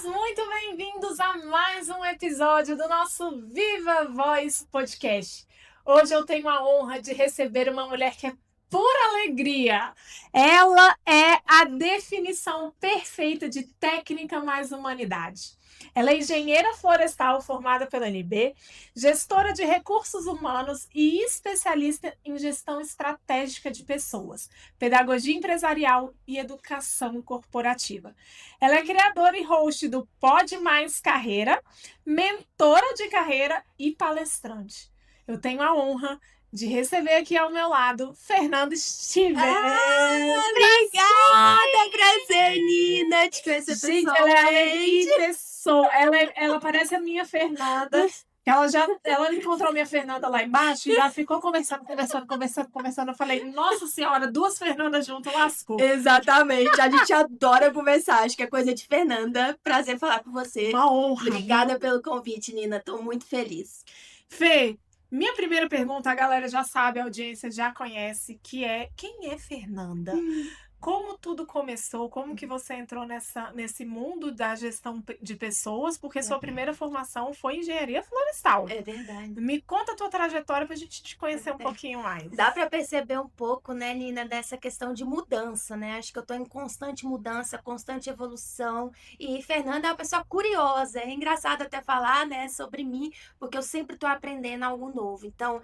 muito bem-vindos a mais um episódio do nosso Viva Voz Podcast. Hoje eu tenho a honra de receber uma mulher que é pura alegria. Ela é a definição perfeita de técnica mais humanidade. Ela é engenheira florestal formada pela UNB, gestora de recursos humanos e especialista em gestão estratégica de pessoas, pedagogia empresarial e educação corporativa. Ela é criadora e host do Pode Mais Carreira, mentora de carreira e palestrante. Eu tenho a honra de receber aqui ao meu lado Fernanda Stiver. Obrigada, prazer, Nina, te conhecer Gente, pessoalmente. Ela parece a minha Fernanda. Ela encontrou minha Fernanda lá embaixo e já ficou conversando. Eu falei, nossa senhora, duas Fernandas juntas, lascou. Exatamente, a gente adora conversar, acho que é coisa de Fernanda. Prazer falar com você. Uma honra. Obrigada pelo convite, Nina, tô muito feliz. Fê, minha primeira pergunta, a galera já sabe, a audiência já conhece, que é, quem é Fernanda? Como tudo começou? Como que você entrou nesse mundo da gestão de pessoas? Porque sua primeira formação foi engenharia florestal. É verdade. Me conta a tua trajetória pra gente te conhecer um pouquinho mais. Dá para perceber um pouco, né, Nina, dessa questão de mudança, né? Acho que eu tô em constante mudança, constante evolução. E Fernanda é uma pessoa curiosa. É engraçado até falar, né, sobre mim, porque eu sempre tô aprendendo algo novo. Então,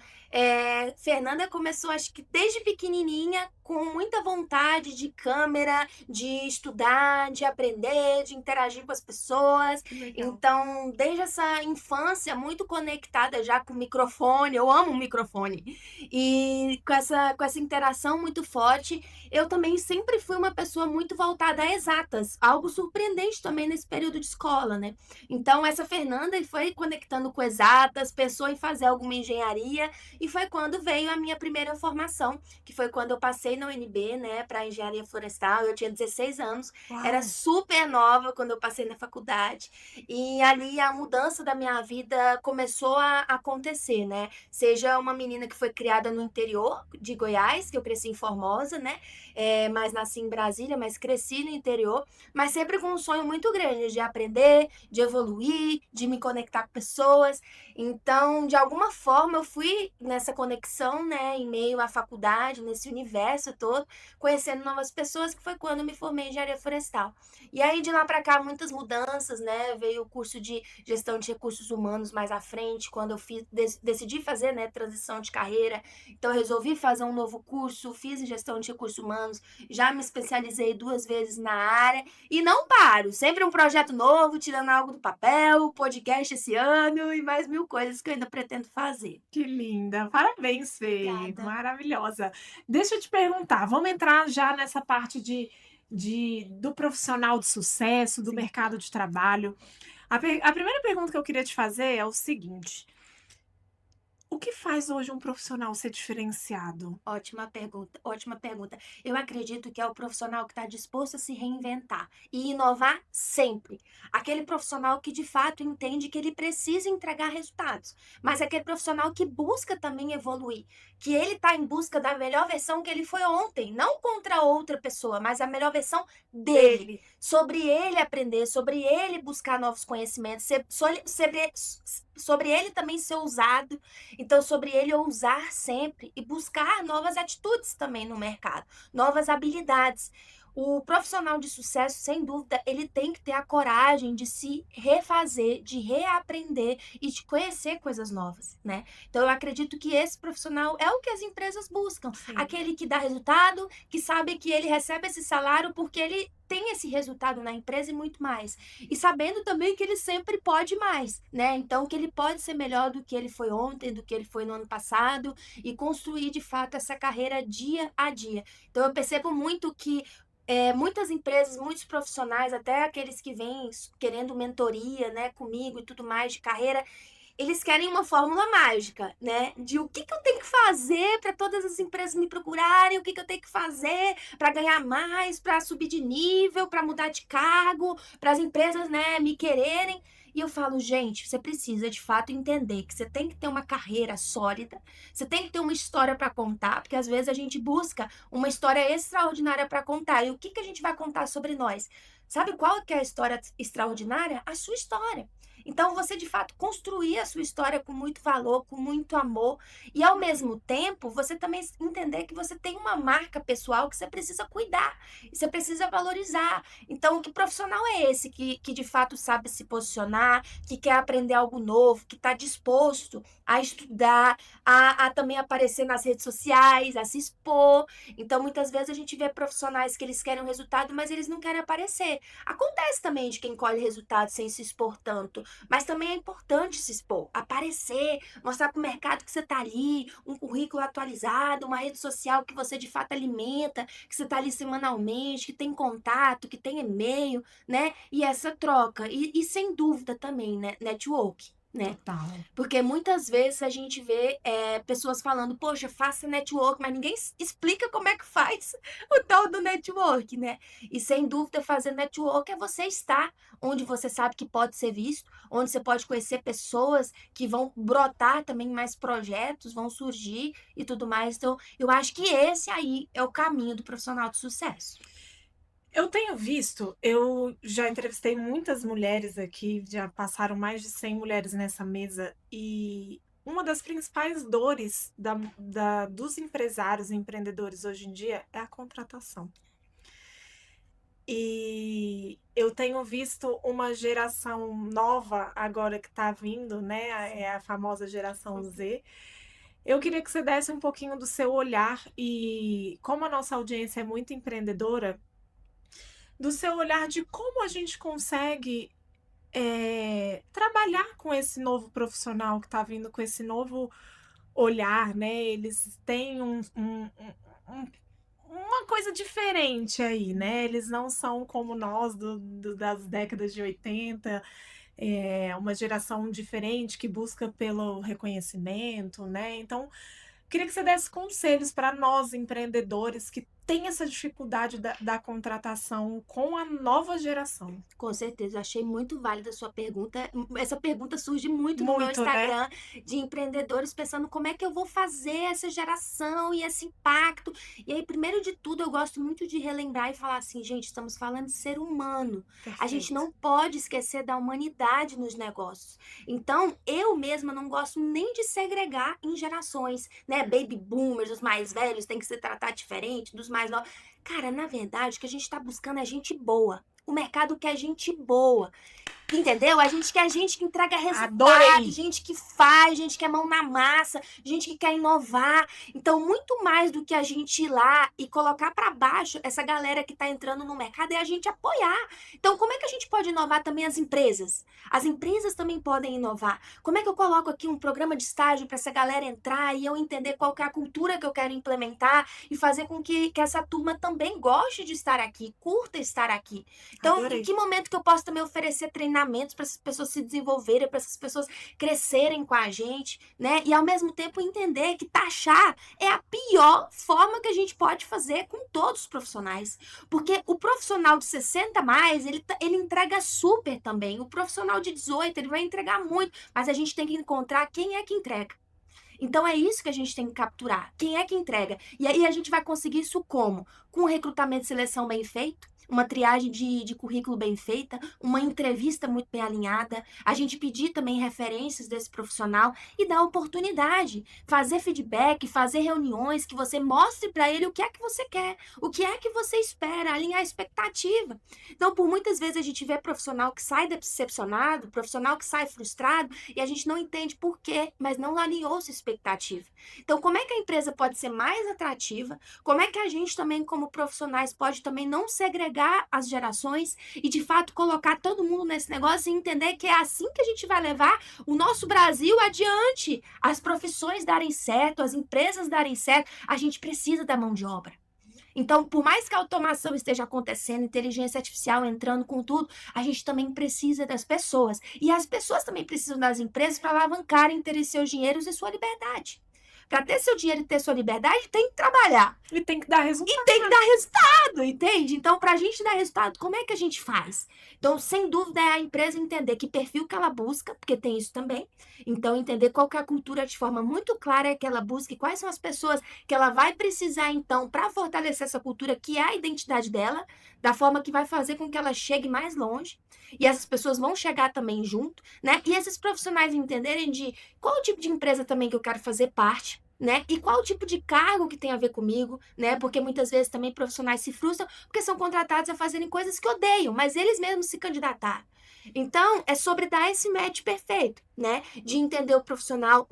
Fernanda começou, acho que desde pequenininha, com muita vontade de câmera, de estudar, de aprender, de interagir com as pessoas. Que legal. Então, desde essa infância, muito conectada já com o microfone, eu amo o microfone. E com essa interação muito forte, eu também sempre fui uma pessoa muito voltada a exatas, algo surpreendente também nesse período de escola, né? Então, essa Fernanda foi conectando com exatas, pensou em fazer alguma engenharia, e foi quando veio a minha primeira formação, que foi quando eu passei na UNB, né, para engenharia florestal. Eu tinha 16 anos, Uau. era super nova quando eu passei na faculdade, e ali a mudança da minha vida começou a acontecer, né? Seja uma menina que foi criada no interior de Goiás, que eu cresci em Formosa, né? Mas nasci em Brasília, mas cresci no interior, mas sempre com um sonho muito grande de aprender, de evoluir, de me conectar com pessoas. Então, de alguma forma, eu fui nessa conexão, né, em meio à faculdade, nesse universo todo, conhecendo novas pessoas, que foi quando eu me formei em engenharia florestal. E aí, de lá para cá, muitas mudanças, né? Veio o curso de gestão de recursos humanos mais à frente, quando eu decidi fazer, né, transição de carreira. Então, eu resolvi fazer um novo curso, fiz em gestão de recursos humanos, já me especializei 2 vezes na área e não paro. Sempre um projeto novo, tirando algo do papel, podcast esse ano e mais 1000 coisas que eu ainda pretendo fazer. Que linda! Parabéns, Fê! Obrigada. Maravilhosa! Deixa eu te perguntar, vamos entrar já nessa parte do profissional de sucesso, do Sim. mercado de trabalho. A primeira pergunta que eu queria te fazer é o seguinte: o que faz hoje um profissional ser diferenciado? Ótima pergunta, ótima pergunta. Eu acredito que é o profissional que está disposto a se reinventar e inovar sempre. Aquele profissional que de fato entende que ele precisa entregar resultados, mas é aquele profissional que busca também evoluir, que ele está em busca da melhor versão que ele foi ontem, não contra outra pessoa, mas a melhor versão dele. Sobre ele aprender, sobre ele buscar novos conhecimentos, sobre ele também ser ousado. Então, sobre ele ousar sempre e buscar novas atitudes também no mercado, novas habilidades. O profissional de sucesso, sem dúvida, ele tem que ter a coragem de se refazer, de reaprender e de conhecer coisas novas, né? Então, eu acredito que esse profissional é o que as empresas buscam. Sim. Aquele que dá resultado, que sabe que ele recebe esse salário porque ele tem esse resultado na empresa e muito mais. E sabendo também que ele sempre pode mais, né? Então, que ele pode ser melhor do que ele foi ontem, do que ele foi no ano passado e construir, de fato, essa carreira dia a dia. Então, eu percebo muito que muitas empresas, muitos profissionais, até aqueles que vêm querendo mentoria, né, comigo e tudo mais de carreira, eles querem uma fórmula mágica, né? De o que eu tenho que fazer para todas as empresas me procurarem, o que eu tenho que fazer para ganhar mais, para subir de nível, para mudar de cargo, para as empresas, né, me quererem. E eu falo, gente, você precisa de fato entender que você tem que ter uma carreira sólida, você tem que ter uma história para contar, porque às vezes a gente busca uma história extraordinária para contar. E o que a gente vai contar sobre nós? Sabe qual que é a história extraordinária? A sua história. Então, você de fato construir a sua história com muito valor, com muito amor, e ao mesmo tempo, você também entender que você tem uma marca pessoal que você precisa cuidar, e você precisa valorizar. Então, que profissional é esse que de fato sabe se posicionar, que quer aprender algo novo, que está disposto a estudar, a também aparecer nas redes sociais, a se expor? Então, muitas vezes a gente vê profissionais que eles querem um resultado, mas eles não querem aparecer. Acontece também de quem colhe resultado sem se expor tanto, mas também é importante se expor, aparecer, mostrar para o mercado que você está ali, um currículo atualizado, uma rede social que você de fato alimenta, que você está ali semanalmente, que tem contato, que tem e-mail, né? E essa troca. E sem dúvida também, né? Network. Né? Total. Porque muitas vezes a gente vê pessoas falando, poxa, faça network, mas ninguém explica como é que faz o tal do network, né? E sem dúvida, fazer network é você estar onde você sabe que pode ser visto, onde você pode conhecer pessoas que vão brotar também mais projetos, vão surgir e tudo mais. Então, eu acho que esse aí é o caminho do profissional de sucesso. Eu tenho visto, eu já entrevistei muitas mulheres aqui, já passaram mais de 100 mulheres nessa mesa, e uma das principais dores dos empresários e empreendedores hoje em dia é a contratação. E eu tenho visto uma geração nova agora que está vindo, né? É a famosa geração Z. Eu queria que você desse um pouquinho do seu olhar e como a nossa audiência é muito empreendedora, do seu olhar de como a gente consegue trabalhar com esse novo profissional que está vindo com esse novo olhar, né? Eles têm um- uma coisa diferente aí, né? Eles não são como nós das décadas de 80, uma geração diferente que busca pelo reconhecimento, né? Então, queria que você desse conselhos para nós empreendedores que têm essa dificuldade da contratação com a nova geração. Com certeza, eu achei muito válida a sua pergunta. Essa pergunta surge muito no meu Muito, né? Instagram, de empreendedores pensando como é que eu vou fazer essa geração e esse impacto. E aí, primeiro de tudo, eu gosto muito de relembrar e falar assim, gente, estamos falando de ser humano. A gente Perfeito. não pode esquecer da humanidade nos negócios. Então, eu mesma não gosto nem de segregar em gerações, né? Baby boomers, os mais velhos têm que ser tratados diferente dos mais novos. Cara, na verdade, o que a gente está buscando é gente boa. O mercado quer gente boa. Entendeu? A gente quer gente que entrega resultado, Adorei! gente que faz, gente que é mão na massa, gente que quer inovar. Então, muito mais do que a gente ir lá e colocar para baixo essa galera que está entrando no mercado, é a gente apoiar. Então, como é que a gente pode inovar também as empresas? As empresas também podem inovar. Como é que eu coloco aqui um programa de estágio para essa galera entrar e eu entender qual que é a cultura que eu quero implementar e fazer com que essa turma também goste de estar aqui, curta estar aqui? Então, em Adorei. que momento que eu posso também oferecer treinamentos para essas pessoas se desenvolverem, para essas pessoas crescerem com a gente, né? E ao mesmo tempo entender que taxar é a pior forma que a gente pode fazer com todos os profissionais. Porque o profissional de 60 a mais, ele entrega super também. O profissional de 18, ele vai entregar muito, mas a gente tem que encontrar quem é que entrega. Então é isso que a gente tem que capturar. Quem é que entrega? E aí a gente vai conseguir isso como? Com um recrutamento e seleção bem feito, uma triagem de currículo bem feita, uma entrevista muito bem alinhada, a gente pedir também referências desse profissional e dar oportunidade, fazer feedback, fazer reuniões que você mostre para ele o que é que você quer, o que é que você espera, alinhar a expectativa. Então, por muitas vezes a gente vê profissional que sai decepcionado, profissional que sai frustrado e a gente não entende por quê, mas não alinhou sua expectativa. Então, como é que a empresa pode ser mais atrativa? Como é que a gente também, como profissionais, pode também não segregar as gerações e, de fato, colocar todo mundo nesse negócio e entender que é assim que a gente vai levar o nosso Brasil adiante. As profissões darem certo, as empresas darem certo, a gente precisa da mão de obra. Então, por mais que a automação esteja acontecendo, inteligência artificial entrando com tudo, a gente também precisa das pessoas. E as pessoas também precisam das empresas para alavancarem, terem seus dinheiros e sua liberdade. Para ter seu dinheiro e ter sua liberdade, tem que trabalhar. E tem que dar resultado. E tem que dar resultado, entende? Então, pra gente dar resultado, como é que a gente faz? Então, sem dúvida, é a empresa entender que perfil que ela busca, porque tem isso também. Então, entender qual que é a cultura de forma muito clara que ela busca e quais são as pessoas que ela vai precisar, então, para fortalecer essa cultura, que é a identidade dela, da forma que vai fazer com que ela chegue mais longe. E essas pessoas vão chegar também junto, né? E esses profissionais entenderem de qual o tipo de empresa também que eu quero fazer parte, né? E qual o tipo de cargo que tem a ver comigo, né? Porque muitas vezes também profissionais se frustram porque são contratados a fazerem coisas que odeiam, mas eles mesmos se candidataram. Então, é sobre dar esse match perfeito, né? De entender o profissional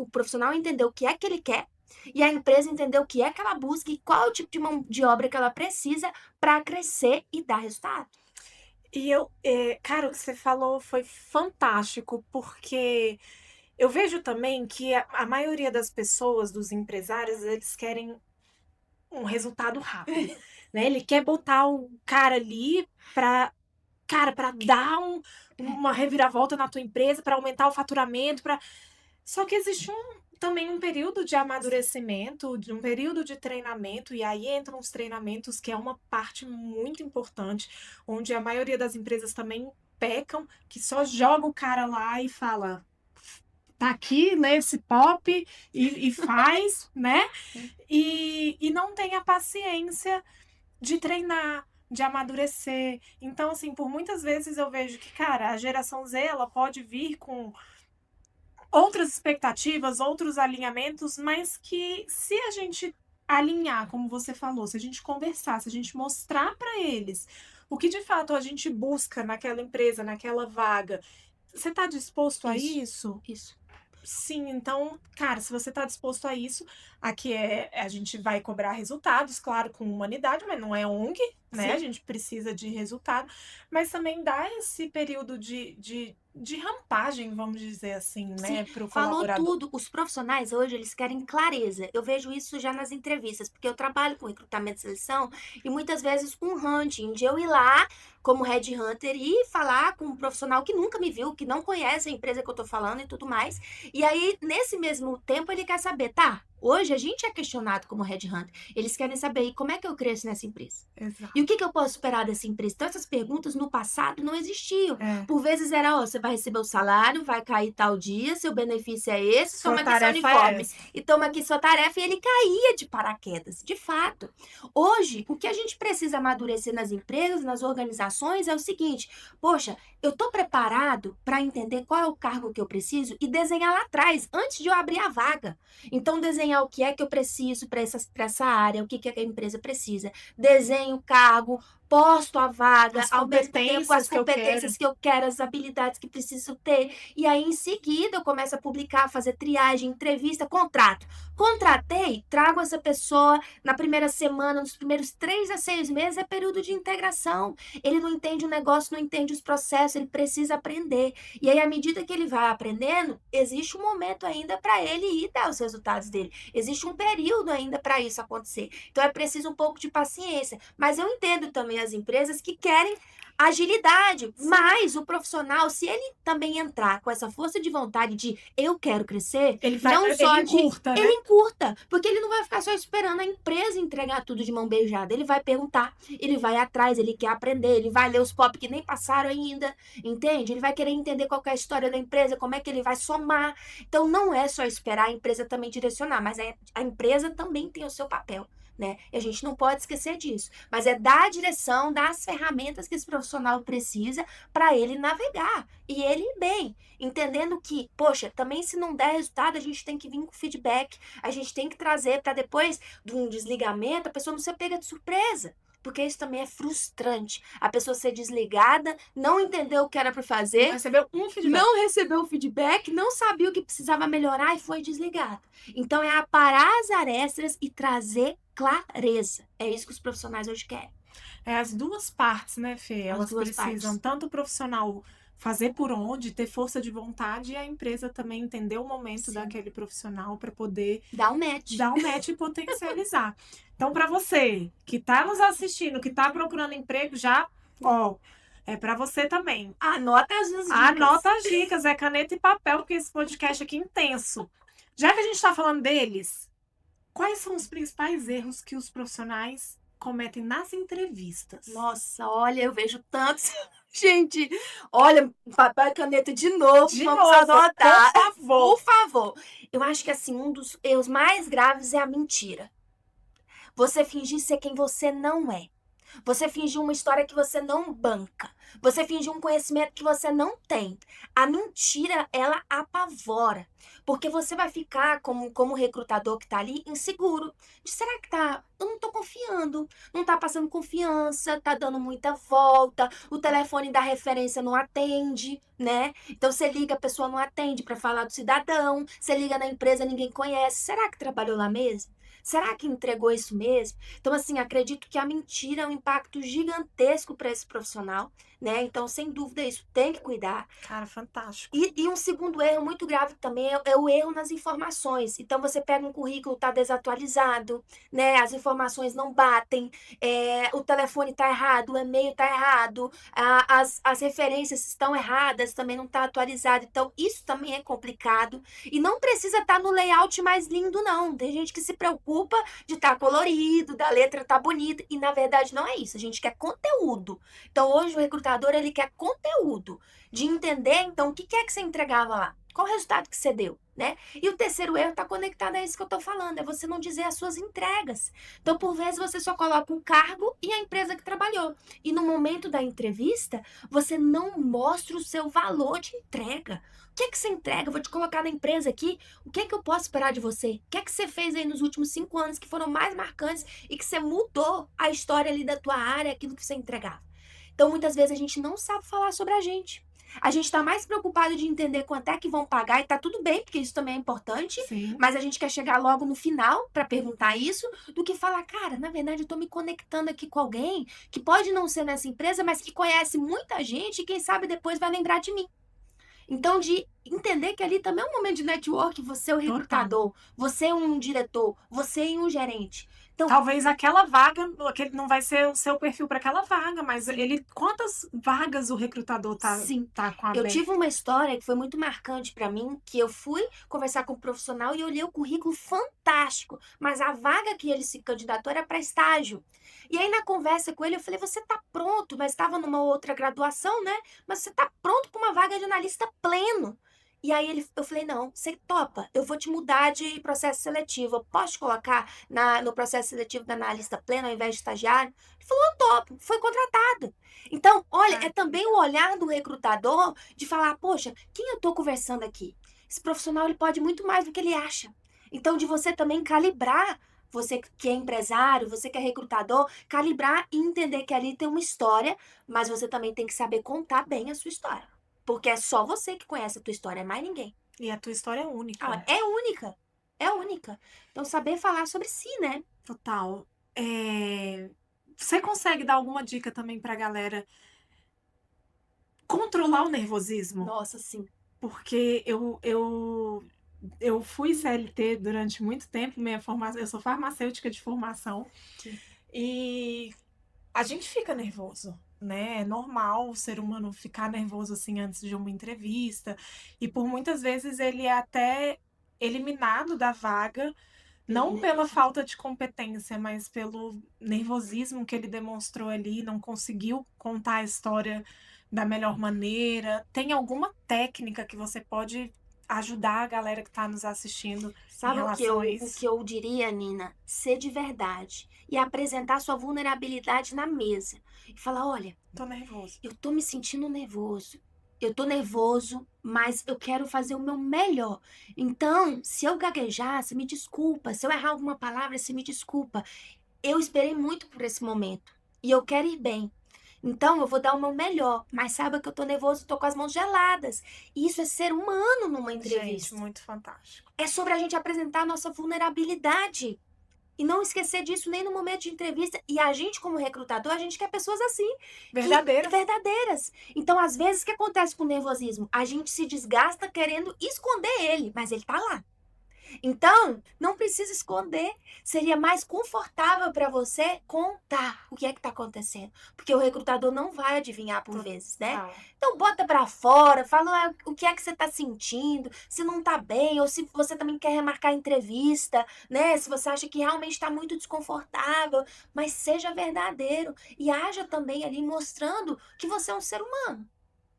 entender o que é que ele quer e a empresa entender o que é que ela busca e qual é o tipo de mão de obra que ela precisa para crescer e dar resultado. E cara, o que você falou foi fantástico, porque eu vejo também que a maioria das pessoas, dos empresários, eles querem um resultado rápido, né? Ele quer botar o cara ali para dar uma reviravolta na tua empresa, para aumentar o faturamento, Só que existe também um período de amadurecimento, de um período de treinamento, e aí entram os treinamentos, que é uma parte muito importante, onde a maioria das empresas também pecam, que só joga o cara lá e fala, tá aqui, lê esse pop e faz, né? E não tem a paciência de treinar, de amadurecer. Então, assim, por muitas vezes eu vejo que, cara, a geração Z, ela pode vir com outras expectativas, outros alinhamentos, mas que se a gente alinhar, como você falou, se a gente conversar, se a gente mostrar para eles o que de fato a gente busca naquela empresa, naquela vaga, você está disposto a isso? Isso. Sim, então, cara, se você está disposto a isso, aqui a gente vai cobrar resultados, claro, com humanidade, mas não é ONG, né? Sim. A gente precisa de resultado, mas também dá esse período de rampagem, vamos dizer assim, né, para o Falou colaborador. tudo. Os profissionais hoje, eles querem clareza. Eu vejo isso já nas entrevistas, porque eu trabalho com recrutamento e seleção e muitas vezes com hunting, de eu ir lá como headhunter e falar com um profissional que nunca me viu, que não conhece a empresa que eu tô falando e tudo mais. E aí, nesse mesmo tempo, ele quer saber, tá? Hoje a gente é questionado como headhunter. Eles querem saber, e como é que eu cresço nessa empresa? Exato. E o que eu posso esperar dessa empresa? Então, essas perguntas no passado não existiam. É. Por vezes era, ó, você vai receber o salário, vai cair tal dia, seu benefício é esse, Sua toma aqui seu tarefa é uniforme essa. e toma aqui sua tarefa, e ele caía de paraquedas, de fato. Hoje, o que a gente precisa amadurecer nas empresas, nas organizações, é o seguinte, poxa, eu tô preparado para entender qual é o cargo que eu preciso e desenhar lá atrás, antes de eu abrir a vaga. Então, desenhar o que é que eu preciso para essa área, o que é que a empresa precisa. Desenho o cargo, posto a vaga, As ao mesmo tempo as competências que eu competências que eu quero, as habilidades que preciso ter. E aí, em seguida, eu começo a publicar, fazer triagem, entrevista, contrato. Contratei, trago essa pessoa na primeira semana, nos primeiros 3 a 6 meses, é período de integração. Ele não entende o negócio, não entende os processos, ele precisa aprender. E aí, à medida que ele vai aprendendo, existe um momento ainda para ele ir dar os resultados dele. Existe um período ainda para isso acontecer. Então, é preciso um pouco de paciência. Mas eu entendo também as empresas que querem agilidade, mas o profissional, se ele também entrar com essa força de vontade de eu quero crescer, não só de encurta, né? ele encurta, porque ele não vai ficar só esperando a empresa entregar tudo de mão beijada, ele vai perguntar, ele vai atrás, ele quer aprender, ele vai ler os pop que nem passaram ainda, entende? Ele vai querer entender qual que é a história da empresa, como é que ele vai somar. Então não é só esperar a empresa também direcionar, mas a empresa também tem o seu papel. Né? E a gente não pode esquecer disso. Mas é dar a direção, dar as ferramentas que esse profissional precisa para ele navegar. E ele ir bem. Entendendo que, poxa, também se não der resultado, a gente tem que vir com feedback. A gente tem que trazer para depois de um desligamento, a pessoa não ser pega de surpresa. Porque isso também é frustrante. A pessoa ser desligada, não entendeu o que era para fazer. Não recebeu um feedback. Não recebeu o feedback, não sabia o que precisava melhorar e foi desligada. Então é aparar as arestas e trazer clareza. É isso que os profissionais hoje querem. É as duas partes, né, Fê? Elas precisam tanto o profissional fazer por onde, ter força de vontade, e a empresa também entender o momento daquele profissional para poder dar um match e potencializar. Então, para você que está nos assistindo, que está procurando emprego, já, ó, é para você também. Anota as dicas. Anota as dicas, é caneta e papel, porque esse podcast aqui é intenso. Já que a gente está falando deles, Quais são os principais erros que os profissionais cometem nas entrevistas? Nossa, olha, eu vejo tantos. Gente, olha, papel e caneta de novo, De vamos novo, por anotar. favor. Por favor. Eu acho que, assim, um dos erros mais graves é a mentira. Você fingir ser quem você não é. Você fingir uma história que você não banca. Você fingir um conhecimento que você não tem. A mentira, ela apavora. Porque você vai ficar, como recrutador que tá ali, inseguro. Será que tá... Eu não tô confiando. Não tá passando confiança, tá dando muita volta. O telefone da referência não atende, né? Então você liga, a pessoa não atende para falar do cidadão. Você liga na empresa, ninguém conhece. Será que trabalhou lá mesmo? Será que entregou isso mesmo? Então, assim, acredito que a mentira é um impacto gigantesco para esse profissional, né? Então, sem dúvida, isso tem que cuidar. Cara, fantástico. E um segundo erro muito grave também é o erro nas informações. Então, você pega um currículo, tá desatualizado, né? As informações não batem, o telefone tá errado, o e-mail tá errado, as referências estão erradas, também não tá atualizado. Então, isso também é complicado. E não precisa estar no layout mais lindo, não. Tem gente que se preocupa de estar colorido, da letra tá bonita. E, na verdade, não é isso. A gente quer conteúdo. Então, hoje, o recrutador, ele quer conteúdo. De entender, então, o que é que você entregava lá? Qual o resultado que você deu, né? E o terceiro erro está conectado a isso que eu estou falando, é você não dizer as suas entregas. Então, por vezes, você só coloca o cargo e a empresa que trabalhou. E no momento da entrevista, você não mostra o seu valor de entrega. O que é que você entrega? Eu vou te colocar na empresa aqui. O que é que eu posso esperar de você? O que é que você fez aí nos últimos 5 anos que foram mais marcantes e que você mudou a história ali da tua área, aquilo que você entregava? Então, muitas vezes, a gente não sabe falar sobre a gente. A gente está mais preocupado de entender quanto é que vão pagar, e tá tudo bem, porque isso também é importante, Sim. mas a gente quer chegar logo no final para perguntar isso, do que falar, cara, na verdade eu tô me conectando aqui com alguém que pode não ser nessa empresa, mas que conhece muita gente e quem sabe depois vai lembrar de mim. Então, de entender que ali também é um momento de network, você é o recrutador, você é um diretor, você é um gerente. Então, talvez aquela vaga, não vai ser o seu perfil para aquela vaga, mas quantas vagas o recrutador tá com a eu aberta? tive uma história que foi muito marcante para mim, que eu fui conversar com um profissional e olhei o currículo fantástico, mas a vaga que ele se candidatou era para estágio. E aí na conversa com ele eu falei: "Você tá pronto?" Mas estava numa outra graduação, né? "Mas você tá pronto para uma vaga de analista pleno?" E aí eu falei: "Não, você topa? Eu vou te mudar de processo seletivo. Eu posso te colocar no processo seletivo da analista pleno ao invés de estagiário?" Ele falou: "Eu topo." Foi contratado. Então, olha, é também o olhar do recrutador de falar: poxa, quem eu estou conversando aqui? Esse profissional ele pode muito mais do que ele acha. Então, de você também calibrar, você que é empresário, você que é recrutador, calibrar e entender que ali tem uma história, mas você também tem que saber contar bem a sua história. Porque é só você que conhece a tua história, é mais ninguém. E a tua história é única. É única. É única. Então, saber falar sobre si, né? Total. Você consegue dar alguma dica também pra galera controlar o nervosismo? Nossa, sim. Porque eu fui CLT durante muito tempo, eu sou farmacêutica de formação, Sim. e a gente fica nervoso, né? É normal o ser humano ficar nervoso assim antes de uma entrevista, e por muitas vezes ele é até eliminado da vaga, não pela falta de competência, mas pelo nervosismo que ele demonstrou ali, não conseguiu contar a história da melhor maneira. Tem alguma técnica que você pode ajudar a galera que está nos assistindo em Sabe relação a o isso? que eu diria, Nina? Ser de verdade e apresentar sua vulnerabilidade na mesa. E falar: olha, Tô nervoso. eu tô me sentindo nervoso. Eu tô nervoso, mas eu quero fazer o meu melhor. Então, se eu gaguejar, você me desculpa. Se eu errar alguma palavra, você me desculpa. Eu esperei muito por esse momento e eu quero ir bem. Então, eu vou dar o meu melhor, mas saiba que eu tô nervoso, tô com as mãos geladas. E isso é ser humano numa Gente, entrevista. muito fantástico. É sobre a gente apresentar a nossa vulnerabilidade. E não esquecer disso nem no momento de entrevista. E a gente, como recrutador, a gente quer pessoas assim. Verdadeira. Verdadeiras. Então, às vezes, o que acontece com o nervosismo? A gente se desgasta querendo esconder ele, mas ele tá lá. Então, não precisa esconder. Seria mais confortável para você contar o que é que tá acontecendo, porque o recrutador não vai adivinhar por vezes, né? Total. Então bota para fora, fala o que é que você tá sentindo, se não tá bem, ou se você também quer remarcar a entrevista, né? Se você acha que realmente está muito desconfortável, mas seja verdadeiro e haja também ali mostrando que você é um ser humano.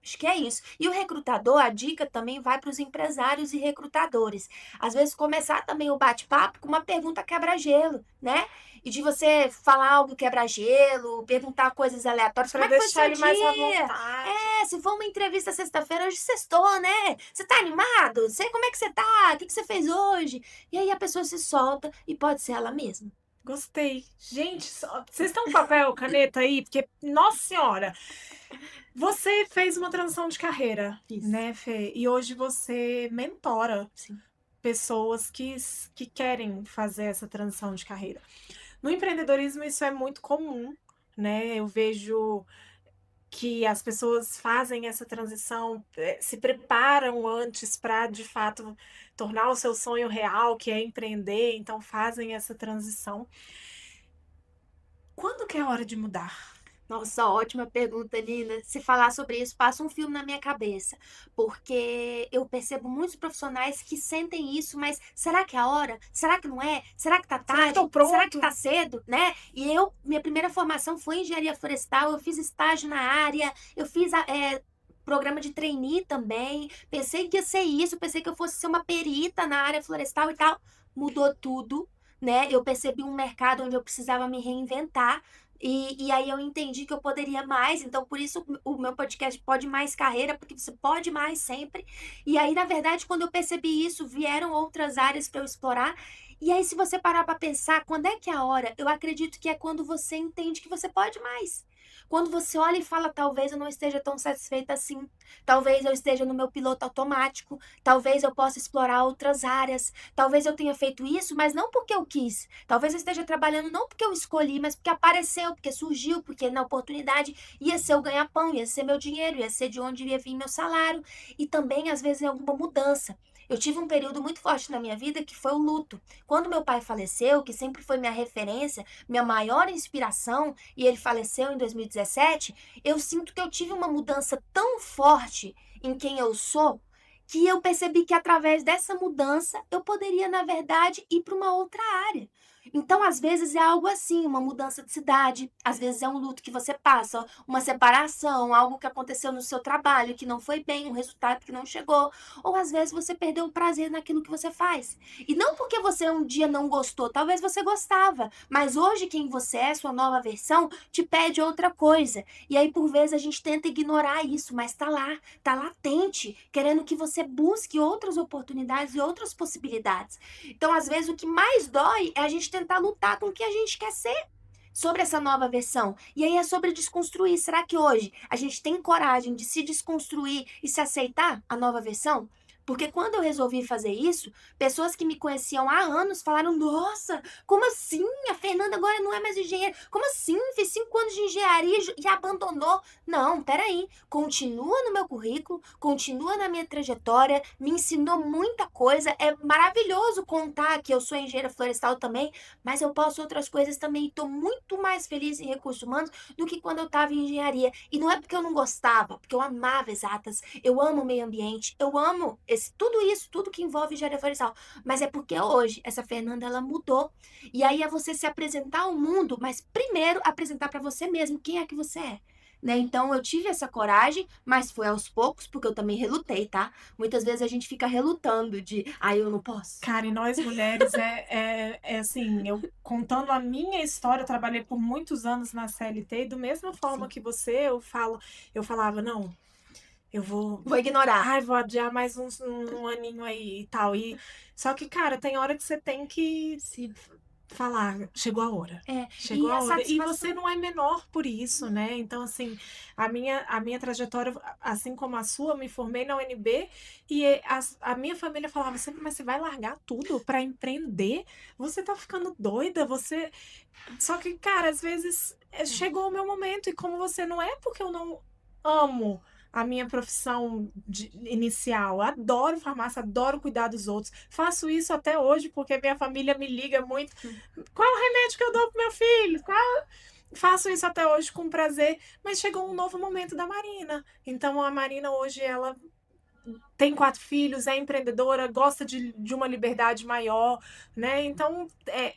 Acho que é isso. E o recrutador, a dica também vai para os empresários e recrutadores. Às vezes começar também o bate-papo com uma pergunta quebra-gelo, né? E de você falar algo quebra-gelo, perguntar coisas aleatórias. Como Pra é que foi deixar seu ele mais à dia? vontade. Se for uma entrevista sexta-feira, hoje sextou, né? Você tá animado? Como é que você tá? O que você fez hoje? E aí a pessoa se solta e pode ser ela mesma. Gostei. Gente, vocês estão com papel, caneta aí? Porque, nossa senhora, você fez uma transição de carreira, Isso. né, Fê? E hoje você mentora Sim. pessoas que querem fazer essa transição de carreira. No empreendedorismo, isso é muito comum, né? Eu vejo que as pessoas fazem essa transição, se preparam antes para, de fato, tornar o seu sonho real, que é empreender, então fazem essa transição. Quando que é a hora de mudar? Nossa, ótima pergunta, Nina. Se falar sobre isso, passa um filme na minha cabeça. Porque eu percebo muitos profissionais que sentem isso, mas será que é a hora? Será que não é? Será que tá Será que tarde? estou Será que pronto? tá cedo? Né? Minha primeira formação foi em engenharia florestal, eu fiz estágio na área, eu fiz programa de trainee também. Pensei que ia ser isso, pensei que eu fosse ser uma perita na área florestal e tal. Mudou tudo, né? Eu percebi um mercado onde eu precisava me reinventar. E aí eu entendi que eu poderia mais, então por isso o meu podcast Pode Mais Carreira, porque você pode mais sempre. E aí, na verdade, quando eu percebi isso, vieram outras áreas para eu explorar. E aí, se você parar para pensar, quando é que é a hora? Eu acredito que é quando você entende que você pode mais. Quando você olha e fala, talvez eu não esteja tão satisfeita assim. Talvez eu esteja no meu piloto automático. Talvez eu possa explorar outras áreas. Talvez eu tenha feito isso, mas não porque eu quis. Talvez eu esteja trabalhando não porque eu escolhi, mas porque apareceu, porque surgiu, porque na oportunidade ia ser o ganha-pão, ia ser meu dinheiro, ia ser de onde ia vir meu salário. E também, às vezes, é alguma mudança. Eu tive um período muito forte na minha vida que foi o luto. Quando meu pai faleceu, que sempre foi minha referência, minha maior inspiração, e ele faleceu em 2017, eu sinto que eu tive uma mudança tão forte em quem eu sou que eu percebi que através dessa mudança eu poderia, na verdade, ir para uma outra área. Então, às vezes é algo assim, uma mudança de cidade, às vezes é um luto que você passa, uma separação, algo que aconteceu no seu trabalho que não foi bem, um resultado que não chegou, ou às vezes você perdeu o prazer naquilo que você faz. E não porque você um dia não gostou, talvez você gostava, mas hoje quem você é, sua nova versão, te pede outra coisa. E aí, por vezes, a gente tenta ignorar isso, mas tá lá, tá latente, querendo que você busque outras oportunidades e outras possibilidades. Então, às vezes, o que mais dói é a gente tentar lutar com o que a gente quer ser sobre essa nova versão. E aí é sobre desconstruir. Será que hoje a gente tem coragem de se desconstruir e se aceitar a nova versão? Porque quando eu resolvi fazer isso, pessoas que me conheciam há anos falaram: Nossa, como assim? A Fernanda agora não é mais engenheira. Como assim? Fez 5 anos de engenharia e abandonou. Não, peraí. Continua no meu currículo, continua na minha trajetória, me ensinou muita coisa. É maravilhoso contar que eu sou engenheira florestal também, mas eu posso outras coisas também. Estou muito mais feliz em recursos humanos do que quando eu estava em engenharia. E não é porque eu não gostava, porque eu amava exatas, eu amo o meio ambiente, eu amo tudo isso, tudo que envolve engenharia florestal. Mas é porque hoje essa Fernanda ela mudou. E aí é você se apresentar ao mundo, mas primeiro apresentar para você mesmo quem é que você é. Né? Então eu tive essa coragem, mas foi aos poucos, porque eu também relutei, tá? Muitas vezes a gente fica relutando de, eu não posso. Cara, e nós mulheres é assim, eu contando a minha história, eu trabalhei por muitos anos na CLT, e da mesma forma Sim. que você, eu falava, não, eu vou, Vou ignorar. vou adiar mais um aninho aí e tal. E só que, cara, tem hora que você tem que Sim. falar, chegou a hora. Chegou E a a hora. E você satisfação. não é menor por isso, né? Então, assim, a minha trajetória, assim como a sua, eu me formei na UNB e a minha família falava sempre, mas você vai largar tudo para empreender? Você tá ficando doida? Você. Só que, cara, às vezes chegou o meu momento, e como você não é porque eu não amo a minha profissão inicial. Adoro farmácia, adoro cuidar dos outros. Faço isso até hoje porque minha família me liga muito. Qual o remédio que eu dou pro meu filho? Faço isso até hoje com prazer, mas chegou um novo momento da Marina. Então a Marina hoje ela tem 4 filhos, é empreendedora, gosta de uma liberdade maior, né? Então,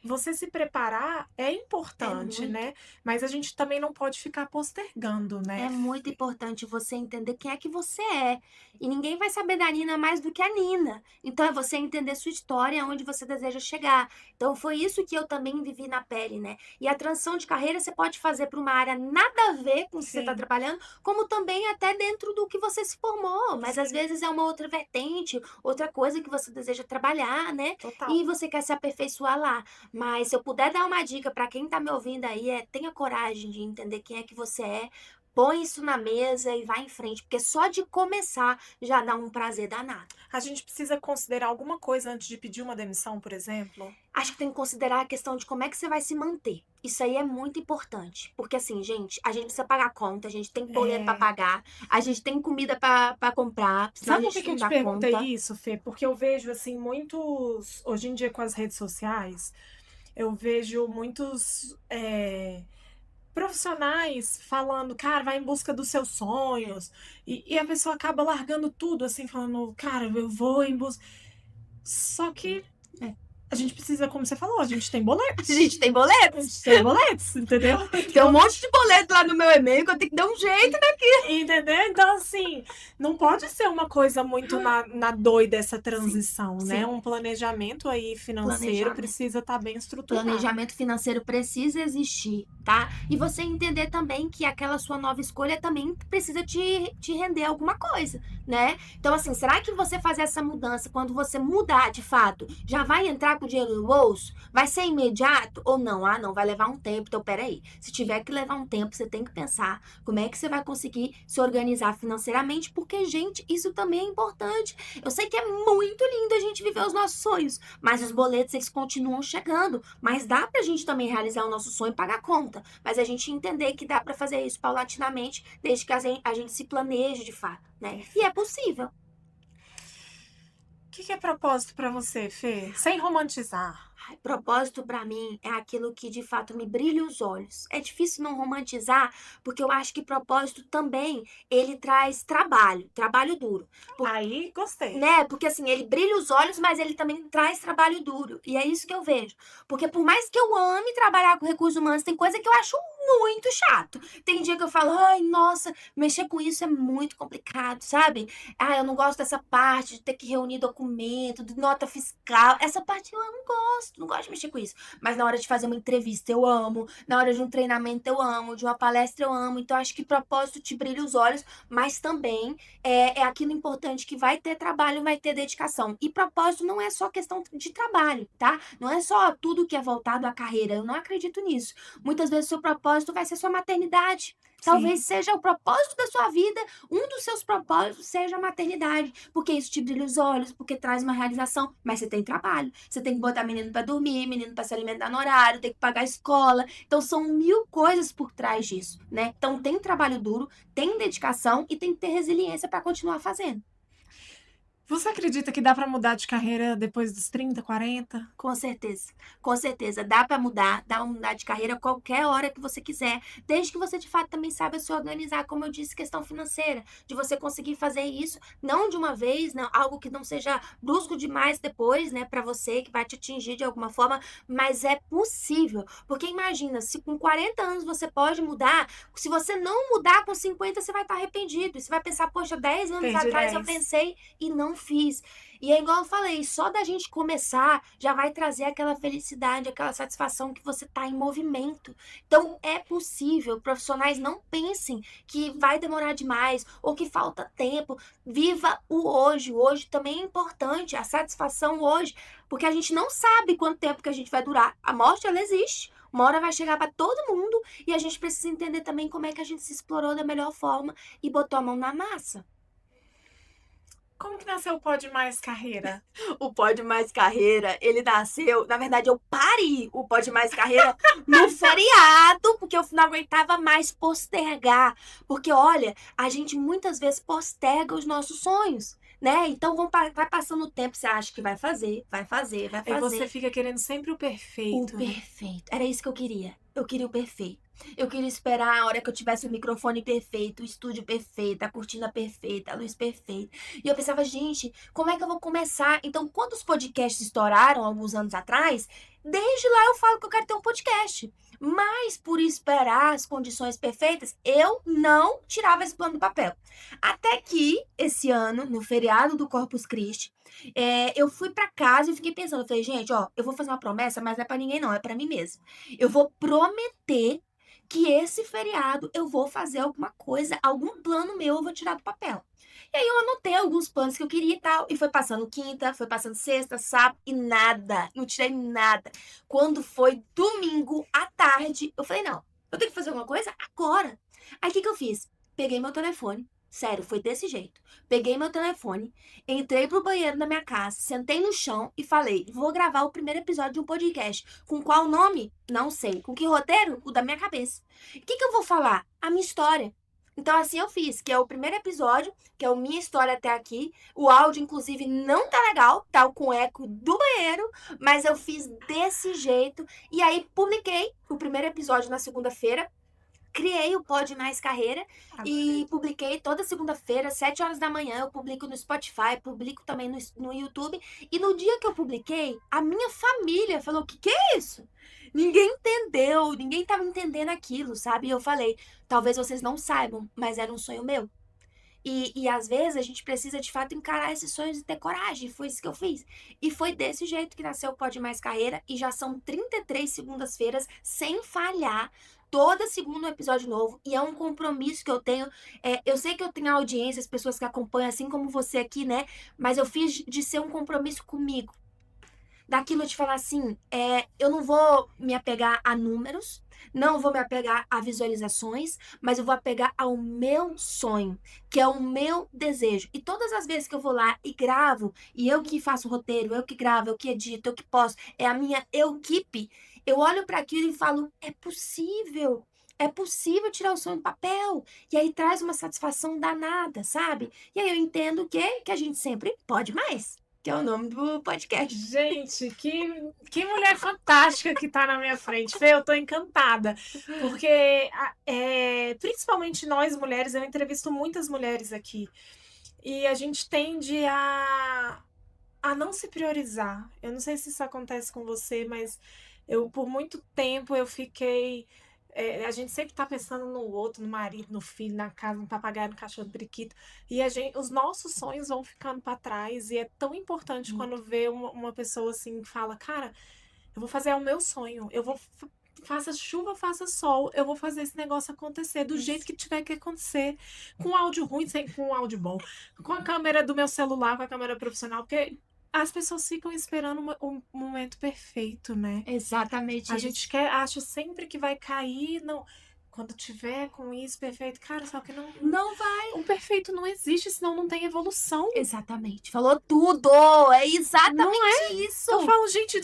você se preparar é É importante, muito. né? Mas a gente também não pode ficar postergando, né? É muito importante você entender quem é que você é. E ninguém vai saber da Nina mais do que a Nina. Então é você entender sua história, onde você deseja chegar. Então foi isso que eu também vivi na pele, né? E a transição de carreira você pode fazer para uma área nada a ver com o que você está Sim, trabalhando, como também até dentro do que você se formou. Mas às sim, vezes é uma outra vertente, outra coisa que você deseja trabalhar, né? total. E você quer se aperfeiçoar lá. Mas se eu puder dar uma dica para quem está me ouvindo aí, tenha coragem de entender quem é que você é. Põe isso na mesa e vai em frente, porque só de começar já dá um prazer danado. A gente precisa considerar alguma coisa antes de pedir uma demissão, por exemplo? Acho que tem que considerar a questão de como é que você vai se manter. Isso aí é muito importante. Porque assim, gente, a gente precisa pagar conta, a gente tem boleto pra É... pagar, a gente tem comida pra comprar, senão a Sabe por que gente que eu não te dá perguntei conta. isso, Fê? Porque eu vejo, assim, muitos... Hoje em dia, com as redes sociais, eu vejo muitos profissionais falando, cara, vai em busca dos seus sonhos. E a pessoa acaba largando tudo, assim, falando, cara, eu vou em busca. Só que É. a gente precisa, como você falou, a gente tem A gente boletos. tem A boletos. gente tem boletos, entendeu? Tem um Então, monte de boleto lá no meu e-mail que eu tenho que dar um jeito, né? entendeu? Então, assim, não pode ser uma coisa muito na doida essa Sim, transição, né? sim. Um planejamento aí financeiro Planejamento. precisa estar bem estruturado. Planejamento financeiro precisa existir, tá? E você entender também que aquela sua nova escolha também precisa te render alguma coisa, né? Então, assim, será que você fazer essa mudança, quando você mudar de fato, já vai entrar com o dinheiro no bolso? Vai ser imediato ou não? Ah, não, vai levar um tempo. Então, peraí. Se tiver que levar um tempo, você tem que pensar como é que você vai conseguir se organizar financeiramente, porque, gente, isso também é importante. Eu sei que é muito lindo a gente viver os nossos sonhos, mas os boletos, eles continuam chegando. Mas dá pra gente também realizar o nosso sonho e pagar a conta. Mas a gente entender que dá pra fazer isso paulatinamente, desde que a gente se planeje de fato, né? E é Perfeito. possível. O que é propósito para você, Fê? Sem romantizar. Ai, propósito pra mim é aquilo que de fato me brilha os olhos. É difícil não romantizar, porque eu acho que propósito também ele traz trabalho, trabalho duro. Aí, gostei. Né? Porque assim, ele brilha os olhos, mas ele também traz trabalho duro. E é isso que eu vejo. Porque por mais que eu ame trabalhar com recursos humanos, tem coisa que eu acho muito chato. Tem dia que eu falo, ai, nossa, mexer com isso é muito complicado, sabe? Ah, eu não gosto dessa parte de ter que reunir documento, de nota fiscal. Essa parte eu não gosto, não gosto de mexer com isso. Mas na hora de fazer uma entrevista eu amo, na hora de um treinamento eu amo, de uma palestra eu amo. Então acho que propósito te brilha os olhos, mas também é aquilo importante que vai ter trabalho, vai ter dedicação. E propósito não é só questão de trabalho, tá? Não é só tudo que é voltado à carreira. Eu não acredito nisso. Muitas vezes o seu propósito vai ser sua maternidade. Talvez Sim. seja o propósito da sua vida, um dos seus propósitos seja a maternidade, porque isso te brilha os olhos, porque traz uma realização, mas você tem trabalho. Você tem que botar menino para dormir, menino para se alimentar no horário, tem que pagar a escola. Então são mil coisas por trás disso, né? Então tem trabalho duro, tem dedicação e tem que ter resiliência para continuar fazendo. Você acredita que dá para mudar de carreira depois dos 30, 40? Com certeza, com certeza. Dá para mudar, dá pra mudar de carreira a qualquer hora que você quiser, desde que você de fato também saiba se organizar, como eu disse, questão financeira, de você conseguir fazer isso, não de uma vez, não, algo que não seja brusco demais depois, né, para você, que vai te atingir de alguma forma, mas é possível. Porque imagina, se com 40 anos você pode mudar, se você não mudar com 50, você vai estar arrependido. E você vai pensar, poxa, 10 anos Perdi atrás eu 10. pensei e não fiz. E é igual eu falei, só da gente começar já vai trazer aquela felicidade, aquela satisfação que você está em movimento. Então é possível. Profissionais não pensem que vai demorar demais ou que falta tempo. Viva o hoje. O hoje também é importante, a satisfação hoje, porque a gente não sabe quanto tempo que a gente vai durar. A morte, ela existe. Uma hora vai chegar para todo mundo e a gente precisa entender também como é que a gente se explorou da melhor forma e botou a mão na massa. Como que nasceu o Pode Mais Carreira? O Pode Mais Carreira, ele nasceu... Na verdade, eu pari o Pode Mais Carreira no feriado, porque eu não aguentava mais postergar. Porque, olha, a gente muitas vezes posterga os nossos sonhos, né? Então, vai passando o tempo, você acha que vai fazer, vai fazer, vai Aí você fazer. fica querendo sempre o O perfeito, né? perfeito. Era isso que eu queria. Eu queria o perfeito. Eu queria esperar a hora que eu tivesse o microfone perfeito, o estúdio perfeito, a cortina perfeita, a luz perfeita. E eu pensava, gente, como é que eu vou começar? Então, quando os podcasts estouraram alguns anos atrás, desde lá eu falo que eu quero ter um podcast. Mas por esperar as condições perfeitas, eu não tirava esse plano do papel. Até que, esse ano, no feriado do Corpus Christi, eu fui pra casa e fiquei pensando, eu falei, gente, ó, eu vou fazer uma promessa, mas não é pra ninguém não, é pra mim mesmo. Eu vou prometer que esse feriado eu vou fazer alguma coisa, algum plano meu eu vou tirar do papel. E aí eu anotei alguns planos que eu queria e tal, e foi passando quinta, foi passando sexta, sábado, e nada, não tirei nada. Quando foi domingo à tarde, eu falei, não, eu tenho que fazer alguma coisa agora. Aí o que que eu fiz? Peguei meu telefone, sério, foi desse jeito. Peguei meu telefone, entrei pro banheiro da minha casa, sentei no chão e falei: vou gravar o primeiro episódio de um podcast. Com qual nome? Não sei. Com que roteiro? O da minha cabeça. O que que eu vou falar? A minha história. Então, assim eu fiz, que é o primeiro episódio, que é a minha história até aqui. O áudio, inclusive, não tá legal, tá com eco do banheiro, mas eu fiz desse jeito. E aí, publiquei o primeiro episódio na segunda-feira. Criei o Pode Mais Carreira e publiquei toda segunda-feira, 7 horas da manhã. Eu publico no Spotify, publico também no YouTube. E no dia que eu publiquei, a minha família falou: que é isso? Ninguém entendeu, ninguém estava entendendo aquilo, sabe? E eu falei: talvez vocês não saibam, mas era um sonho meu. E às vezes a gente precisa de fato encarar esses sonhos e ter coragem. Foi isso que eu fiz. E foi desse jeito que nasceu o Pode Mais Carreira. E já são 33 segundas-feiras sem falhar. Toda segunda um episódio novo. E é um compromisso que eu tenho. Eu sei que eu tenho audiência, as pessoas que acompanham, assim como você aqui, né? Mas eu fiz de ser um compromisso comigo. Daquilo de falar assim, eu não vou me apegar a números, não vou me apegar a visualizações, mas eu vou apegar ao meu sonho, que é o meu desejo. E todas as vezes que eu vou lá e gravo, e eu que faço o roteiro, eu que gravo, eu que edito, eu que posto, é a minha equipe, eu olho para aquilo e falo, é possível. É possível tirar o sonho do papel. E aí traz uma satisfação danada, sabe? E aí eu entendo que a gente sempre pode mais, que é o nome do podcast. Gente, que mulher fantástica que tá na minha frente. Fê, eu tô encantada. Porque, principalmente nós mulheres, eu entrevisto muitas mulheres aqui. E a gente tende a não se priorizar. Eu não sei se isso acontece com você, mas por muito tempo, eu fiquei. A gente sempre tá pensando no outro, no marido, no filho, na casa, no papagaio, no cachorro, no periquito. E os nossos sonhos vão ficando para trás. E é tão importante quando vê uma pessoa assim que fala: cara, eu vou fazer o meu sonho. Eu vou. Faça chuva, faça sol, eu vou fazer esse negócio acontecer do jeito que tiver que acontecer. Com áudio ruim, sem com áudio bom. Com a câmera do meu celular, com a câmera profissional, porque as pessoas ficam esperando um momento perfeito, né? Exatamente A isso. gente acha sempre que vai cair, não. Quando tiver com isso perfeito, cara, só que Não vai. o perfeito não existe, senão não tem evolução. Exatamente. Falou tudo. É exatamente isso. Eu falo, gente,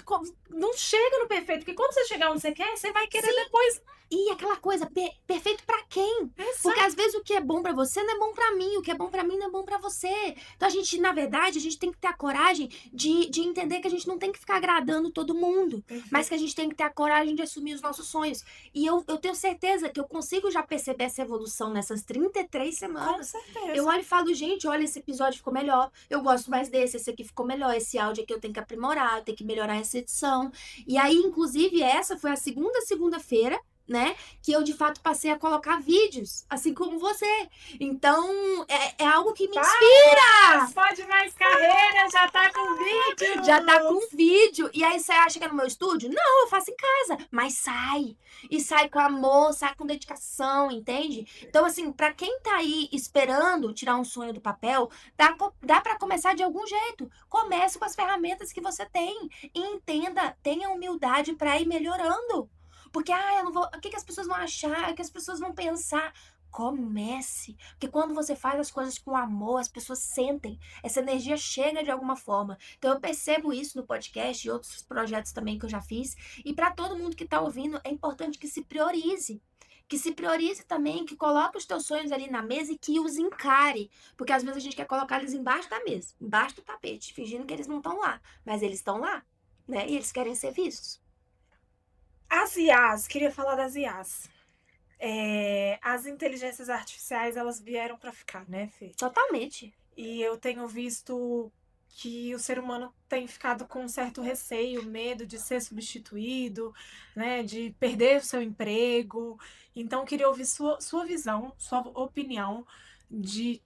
não chega no perfeito, porque quando você chegar onde você quer, você vai querer depois. E aquela coisa, perfeito pra quem? Porque às vezes o que é bom pra você não é bom pra mim, o que é bom pra mim não é bom pra você. Então a gente, na verdade, a gente tem que ter a coragem de entender que a gente não tem que ficar agradando todo mundo, mas que a gente tem que ter a coragem de assumir os nossos sonhos. E eu tenho certeza que eu consigo já perceber essa evolução nessas 33 Com semanas. certeza. Eu olho e falo, gente, olha, esse episódio ficou melhor, eu gosto mais desse, esse aqui ficou melhor, esse áudio aqui eu tenho que aprimorar, eu tenho que melhorar essa edição. E aí, inclusive, essa foi a segunda-feira, né? Que eu de fato passei a colocar vídeos, assim como você. Então, é algo que me inspira. Pode Mais Carreira, já tá com vídeo. Já tá com vídeo. E aí você acha que é no meu estúdio? Não, eu faço em casa. Mas sai. E sai com amor, sai com dedicação, entende? Então, assim, pra quem tá aí esperando tirar um sonho do papel, dá pra começar de algum jeito. Comece com as ferramentas que você tem. E entenda, tenha humildade pra ir melhorando. Porque, eu não vou. O que as pessoas vão achar? O que as pessoas vão pensar? Comece, porque quando você faz as coisas com amor, as pessoas sentem, essa energia chega de alguma forma. Então eu percebo isso no podcast e outros projetos também que eu já fiz. E para todo mundo que está ouvindo, é importante que se priorize. Que se priorize também, que coloque os teus sonhos ali na mesa e que os encare. Porque às vezes a gente quer colocar eles embaixo da mesa, embaixo do tapete, fingindo que eles não estão lá. Mas eles estão lá, né? E eles querem ser vistos. As IAs, queria falar das IAs. As inteligências artificiais, elas vieram para ficar, né, Fê? Totalmente. E eu tenho visto que o ser humano tem ficado com um certo receio, medo de ser substituído, né, de perder o seu emprego. Então, eu queria ouvir sua visão, sua opinião de...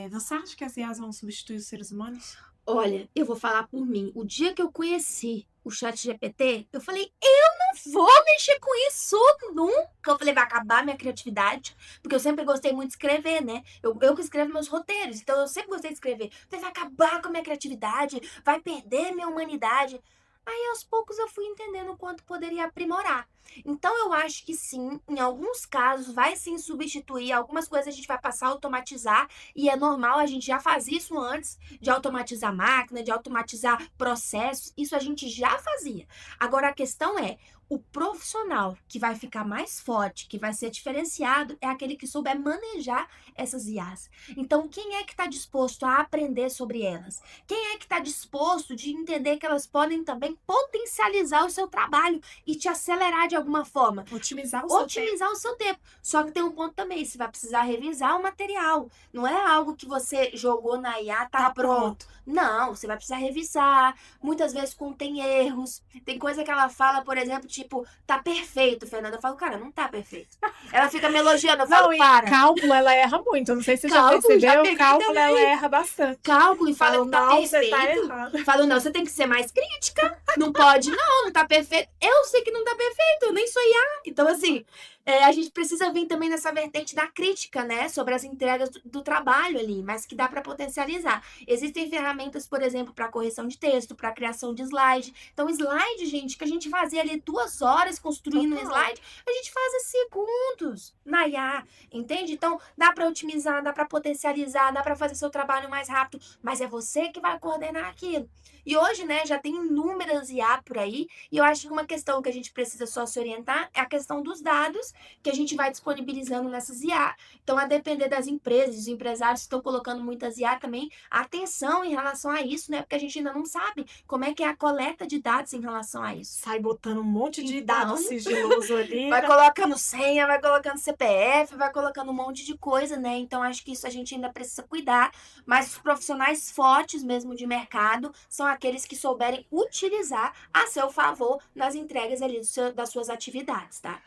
você acha que as IAs vão substituir os seres humanos? Olha, eu vou falar por mim. O dia que eu conheci o ChatGPT, eu falei, eu não vou mexer com isso nunca. Eu falei, vai acabar minha criatividade, porque eu sempre gostei muito de escrever, né? Eu que escrevo meus roteiros, então eu sempre gostei de escrever. Eu falei, vai acabar com a minha criatividade, vai perder minha humanidade. Aí, aos poucos, eu fui entendendo o quanto poderia aprimorar. Então, eu acho que sim, em alguns casos, vai sim substituir. Algumas coisas a gente vai passar a automatizar, e é normal, a gente já faz isso antes de automatizar máquina, de automatizar processos, isso a gente já fazia. Agora a questão é, o profissional que vai ficar mais forte, que vai ser diferenciado, é aquele que souber manejar essas IAs. Então, quem é que está disposto a aprender sobre elas? Quem é que está disposto de entender que elas podem também potencializar o seu trabalho e te acelerar de alguma forma? Otimizar o seu tempo. Otimizar o seu tempo. Só que tem um ponto também, você vai precisar revisar o material. Não é algo que você jogou na IA, tá pronto. Não, você vai precisar revisar. Muitas vezes contém erros. Tem coisa que ela fala, por exemplo, tipo, tá perfeito, Fernanda. Eu falo, cara, não tá perfeito. Ela fica me elogiando, eu falo, Não, e para. cálculo ela erra muito. Eu não sei se você já Cálculo, já percebeu, peguei cálculo ela também. erra bastante. Cálculo e fala Falo, que tá não, você tá perfeito. errado. Falo, não, você tem que ser mais crítica. Não pode, não tá perfeito. Eu sei que não tá perfeito, eu nem sou IA. Então, assim, a gente precisa vir também nessa vertente da crítica, né? Sobre as entregas do trabalho ali, mas que dá para potencializar. Existem ferramentas, por exemplo, para correção de texto, para criação de slide. Então, slide, gente, que a gente fazia ali 2 horas construindo um Total. slide, a gente faz em segundos na IA, entende? Então, dá para otimizar, dá para potencializar, dá para fazer seu trabalho mais rápido, mas é você que vai coordenar aquilo. E hoje, né, já tem inúmeras IA por aí, e eu acho que uma questão que a gente precisa só se orientar é a questão dos dados que a gente vai disponibilizando nessas IA. Então, a depender das empresas, dos empresários que estão colocando muitas IA também, atenção em relação a isso, né? Porque a gente ainda não sabe como é que é a coleta de dados em relação a isso. Sai botando um monte de Então, dados sigiloso ali. vai colocando senha, vai colocando CPF, vai colocando um monte de coisa, né? Então, acho que isso a gente ainda precisa cuidar. Mas os profissionais fortes mesmo de mercado são aqueles que souberem utilizar a seu favor nas entregas ali das suas atividades, tá?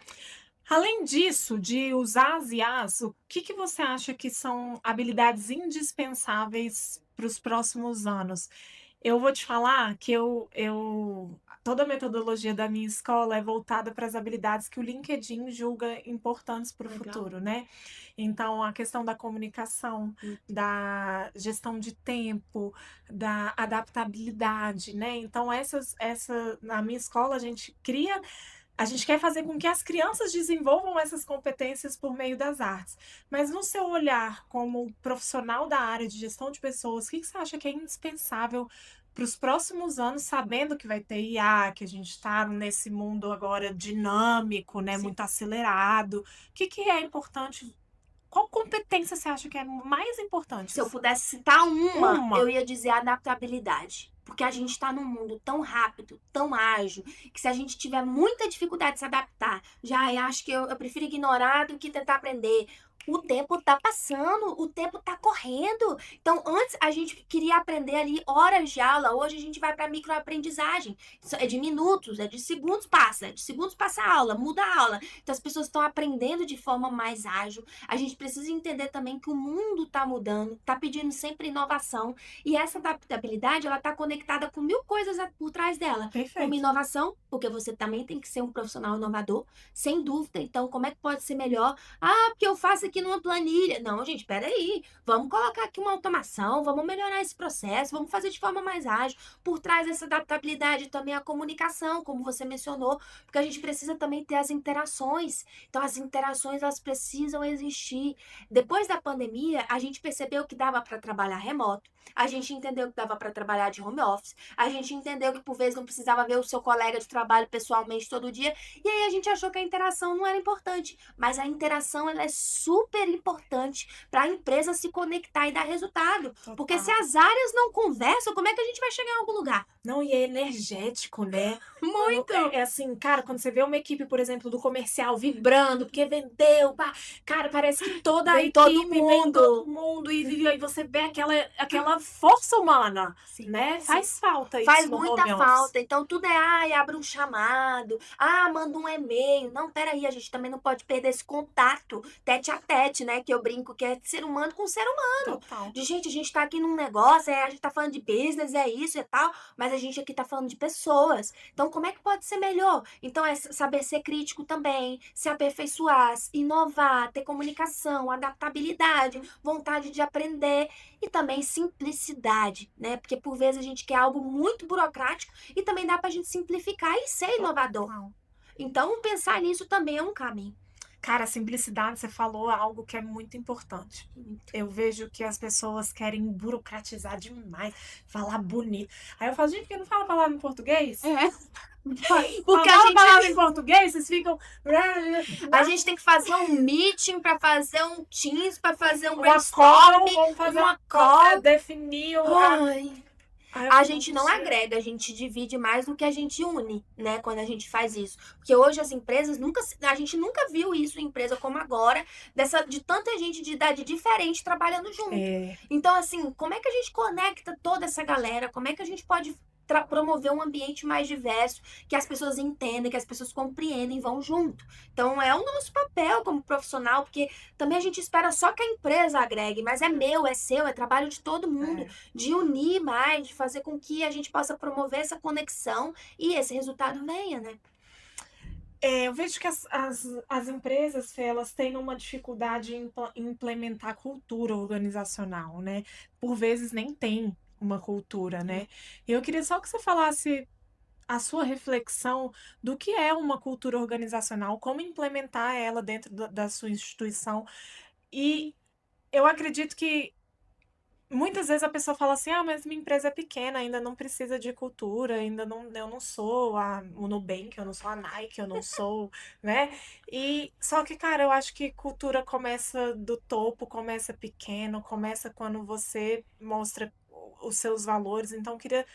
Além disso, de usar as IAs, o que você acha que são habilidades indispensáveis para os próximos anos? Eu vou te falar que toda a metodologia da minha escola é voltada para as habilidades que o LinkedIn julga importantes para o Legal. futuro, né? Então, a questão da comunicação, da gestão de tempo, da adaptabilidade, né? Então, na minha escola, a gente quer fazer com que as crianças desenvolvam essas competências por meio das artes. Mas no seu olhar como profissional da área de gestão de pessoas, o que você acha que é indispensável para os próximos anos, sabendo que vai ter IA, que a gente está nesse mundo agora dinâmico, né, Sim. muito acelerado? O que é importante? Qual competência você acha que é mais importante? Se eu pudesse citar Uma. eu ia dizer adaptabilidade. Porque a gente está num mundo tão rápido, tão ágil, que se a gente tiver muita dificuldade de se adaptar, já acho que eu prefiro ignorar do que tentar aprender. O tempo tá passando, o tempo tá correndo. Então, antes a gente queria aprender ali horas de aula, hoje a gente vai para microaprendizagem. É de minutos, é de segundos passa a aula, muda a aula. Então, as pessoas estão aprendendo de forma mais ágil. A gente precisa entender também que o mundo tá mudando, tá pedindo sempre inovação. E essa adaptabilidade, ela tá conectada com mil coisas por trás dela. Como Perfeito. inovação, porque você também tem que ser um profissional inovador, sem dúvida. Então, como é que pode ser melhor? Ah, porque eu faço aqui numa planilha. Não, gente, peraí. Vamos colocar aqui uma automação, vamos melhorar esse processo, vamos fazer de forma mais ágil. Por trás dessa adaptabilidade também a comunicação, como você mencionou, porque a gente precisa também ter as interações. Então, as interações, elas precisam existir. Depois da pandemia, a gente percebeu que dava para trabalhar remoto, a gente entendeu que dava para trabalhar de home office, a gente entendeu que por vezes não precisava ver o seu colega de trabalho pessoalmente todo dia, e aí a gente achou que a interação não era importante, mas a interação ela é super importante para a empresa se conectar e dar resultado, porque se as áreas não conversam, como é que a gente vai chegar em algum lugar? Não, e é energético, né? Muito! É assim, cara, quando você vê uma equipe, por exemplo, do comercial vibrando, porque vendeu, pá, cara, parece que toda a Vem todo equipe vem mundo. todo mundo e aí você vê aquela força humana, Sim, né? sim. Faz falta isso Faz no muita home office. falta. Então, tudo é, ai, abre um chamado, manda um e-mail. Não, peraí, a gente também não pode perder esse contato tete a tete, né? Que eu brinco que é ser humano com ser humano. Total. De gente, a gente tá aqui num negócio, a gente tá falando de business, é isso e tal, mas a gente aqui tá falando de pessoas. Então, como é que pode ser melhor? Então, é saber ser crítico também, se aperfeiçoar, inovar, ter comunicação, adaptabilidade, vontade de aprender e também simplicidade, né? Porque por vezes a gente quer algo muito burocrático e também dá pra gente simplificar e ser inovador. Total. Então, pensar nisso também é um caminho. Cara, a simplicidade, você falou algo que é muito importante. Eu vejo que as pessoas querem burocratizar demais, falar bonito. Aí eu falo, gente, por que não fala a palavra em português? Porque Fala a palavra em português, vocês ficam... a gente tem que fazer um meeting para fazer um Teams, para fazer um Uma brainstorm, call, vamos fazer uma uma call, call. definir o... Ai. Aí eu A falo, gente não gente, agrega, a gente divide mais do que a gente une, né? Quando a gente faz isso. Porque hoje as empresas a gente nunca viu isso em empresa como agora, de tanta gente de idade diferente trabalhando junto. Então, assim, como é que a gente conecta toda essa galera? Como é que a gente pode promover um ambiente mais diverso, que as pessoas entendem, que as pessoas compreendem, vão junto. Então, é o nosso papel como profissional, porque também a gente espera só que a empresa agregue, mas é meu, é seu, é trabalho de todo mundo, de unir mais, de fazer com que a gente possa promover essa conexão e esse resultado venha, né? Eu vejo que as empresas, Fê, elas têm uma dificuldade em implementar cultura organizacional, né? Por vezes nem tem uma cultura, né? E eu queria só que você falasse a sua reflexão do que é uma cultura organizacional, como implementar ela dentro da sua instituição. E eu acredito que muitas vezes a pessoa fala assim, mas minha empresa é pequena, ainda não precisa de cultura, ainda não, eu não sou o Nubank, eu não sou a Nike, eu não sou, né? E só que, cara, eu acho que cultura começa do topo, começa pequeno, começa quando você mostra os seus valores. Então, eu queria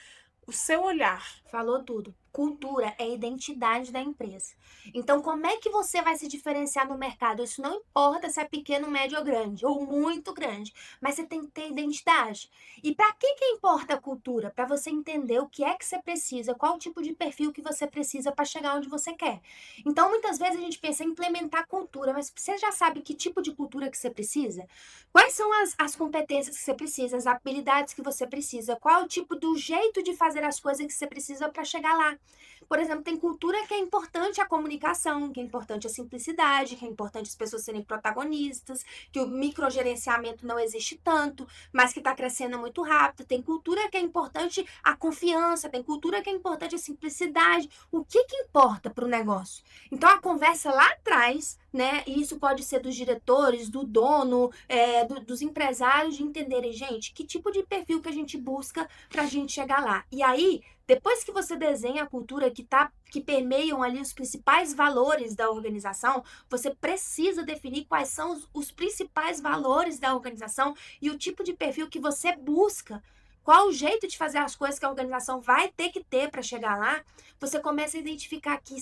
o seu olhar. Falou tudo. Cultura é a identidade da empresa. Então, como é que você vai se diferenciar no mercado? Isso não importa se é pequeno, médio ou grande, ou muito grande, mas você tem que ter identidade. E para que importa a cultura? Para você entender o que é que você precisa, qual o tipo de perfil que você precisa para chegar onde você quer. Então, muitas vezes a gente pensa em implementar cultura, mas você já sabe que tipo de cultura que você precisa? Quais são as competências que você precisa, as habilidades que você precisa? Qual é o tipo do jeito de fazer as coisas que você precisa para chegar lá? Por exemplo, tem cultura que é importante a comunicação, que é importante a simplicidade, que é importante as pessoas serem protagonistas, que o microgerenciamento não existe tanto, mas que está crescendo muito rápido. Tem cultura que é importante a confiança, tem cultura que é importante a simplicidade. O que importa para o negócio? Então, a conversa lá atrás, né? E isso pode ser dos diretores, do dono, dos empresários, de entenderem, gente, que tipo de perfil que a gente busca para a gente chegar lá. E aí, depois que você desenha a cultura que permeiam ali os principais valores da organização, você precisa definir quais são os principais valores da organização e o tipo de perfil que você busca. Qual o jeito de fazer as coisas que a organização vai ter que ter para chegar lá? Você começa a identificar que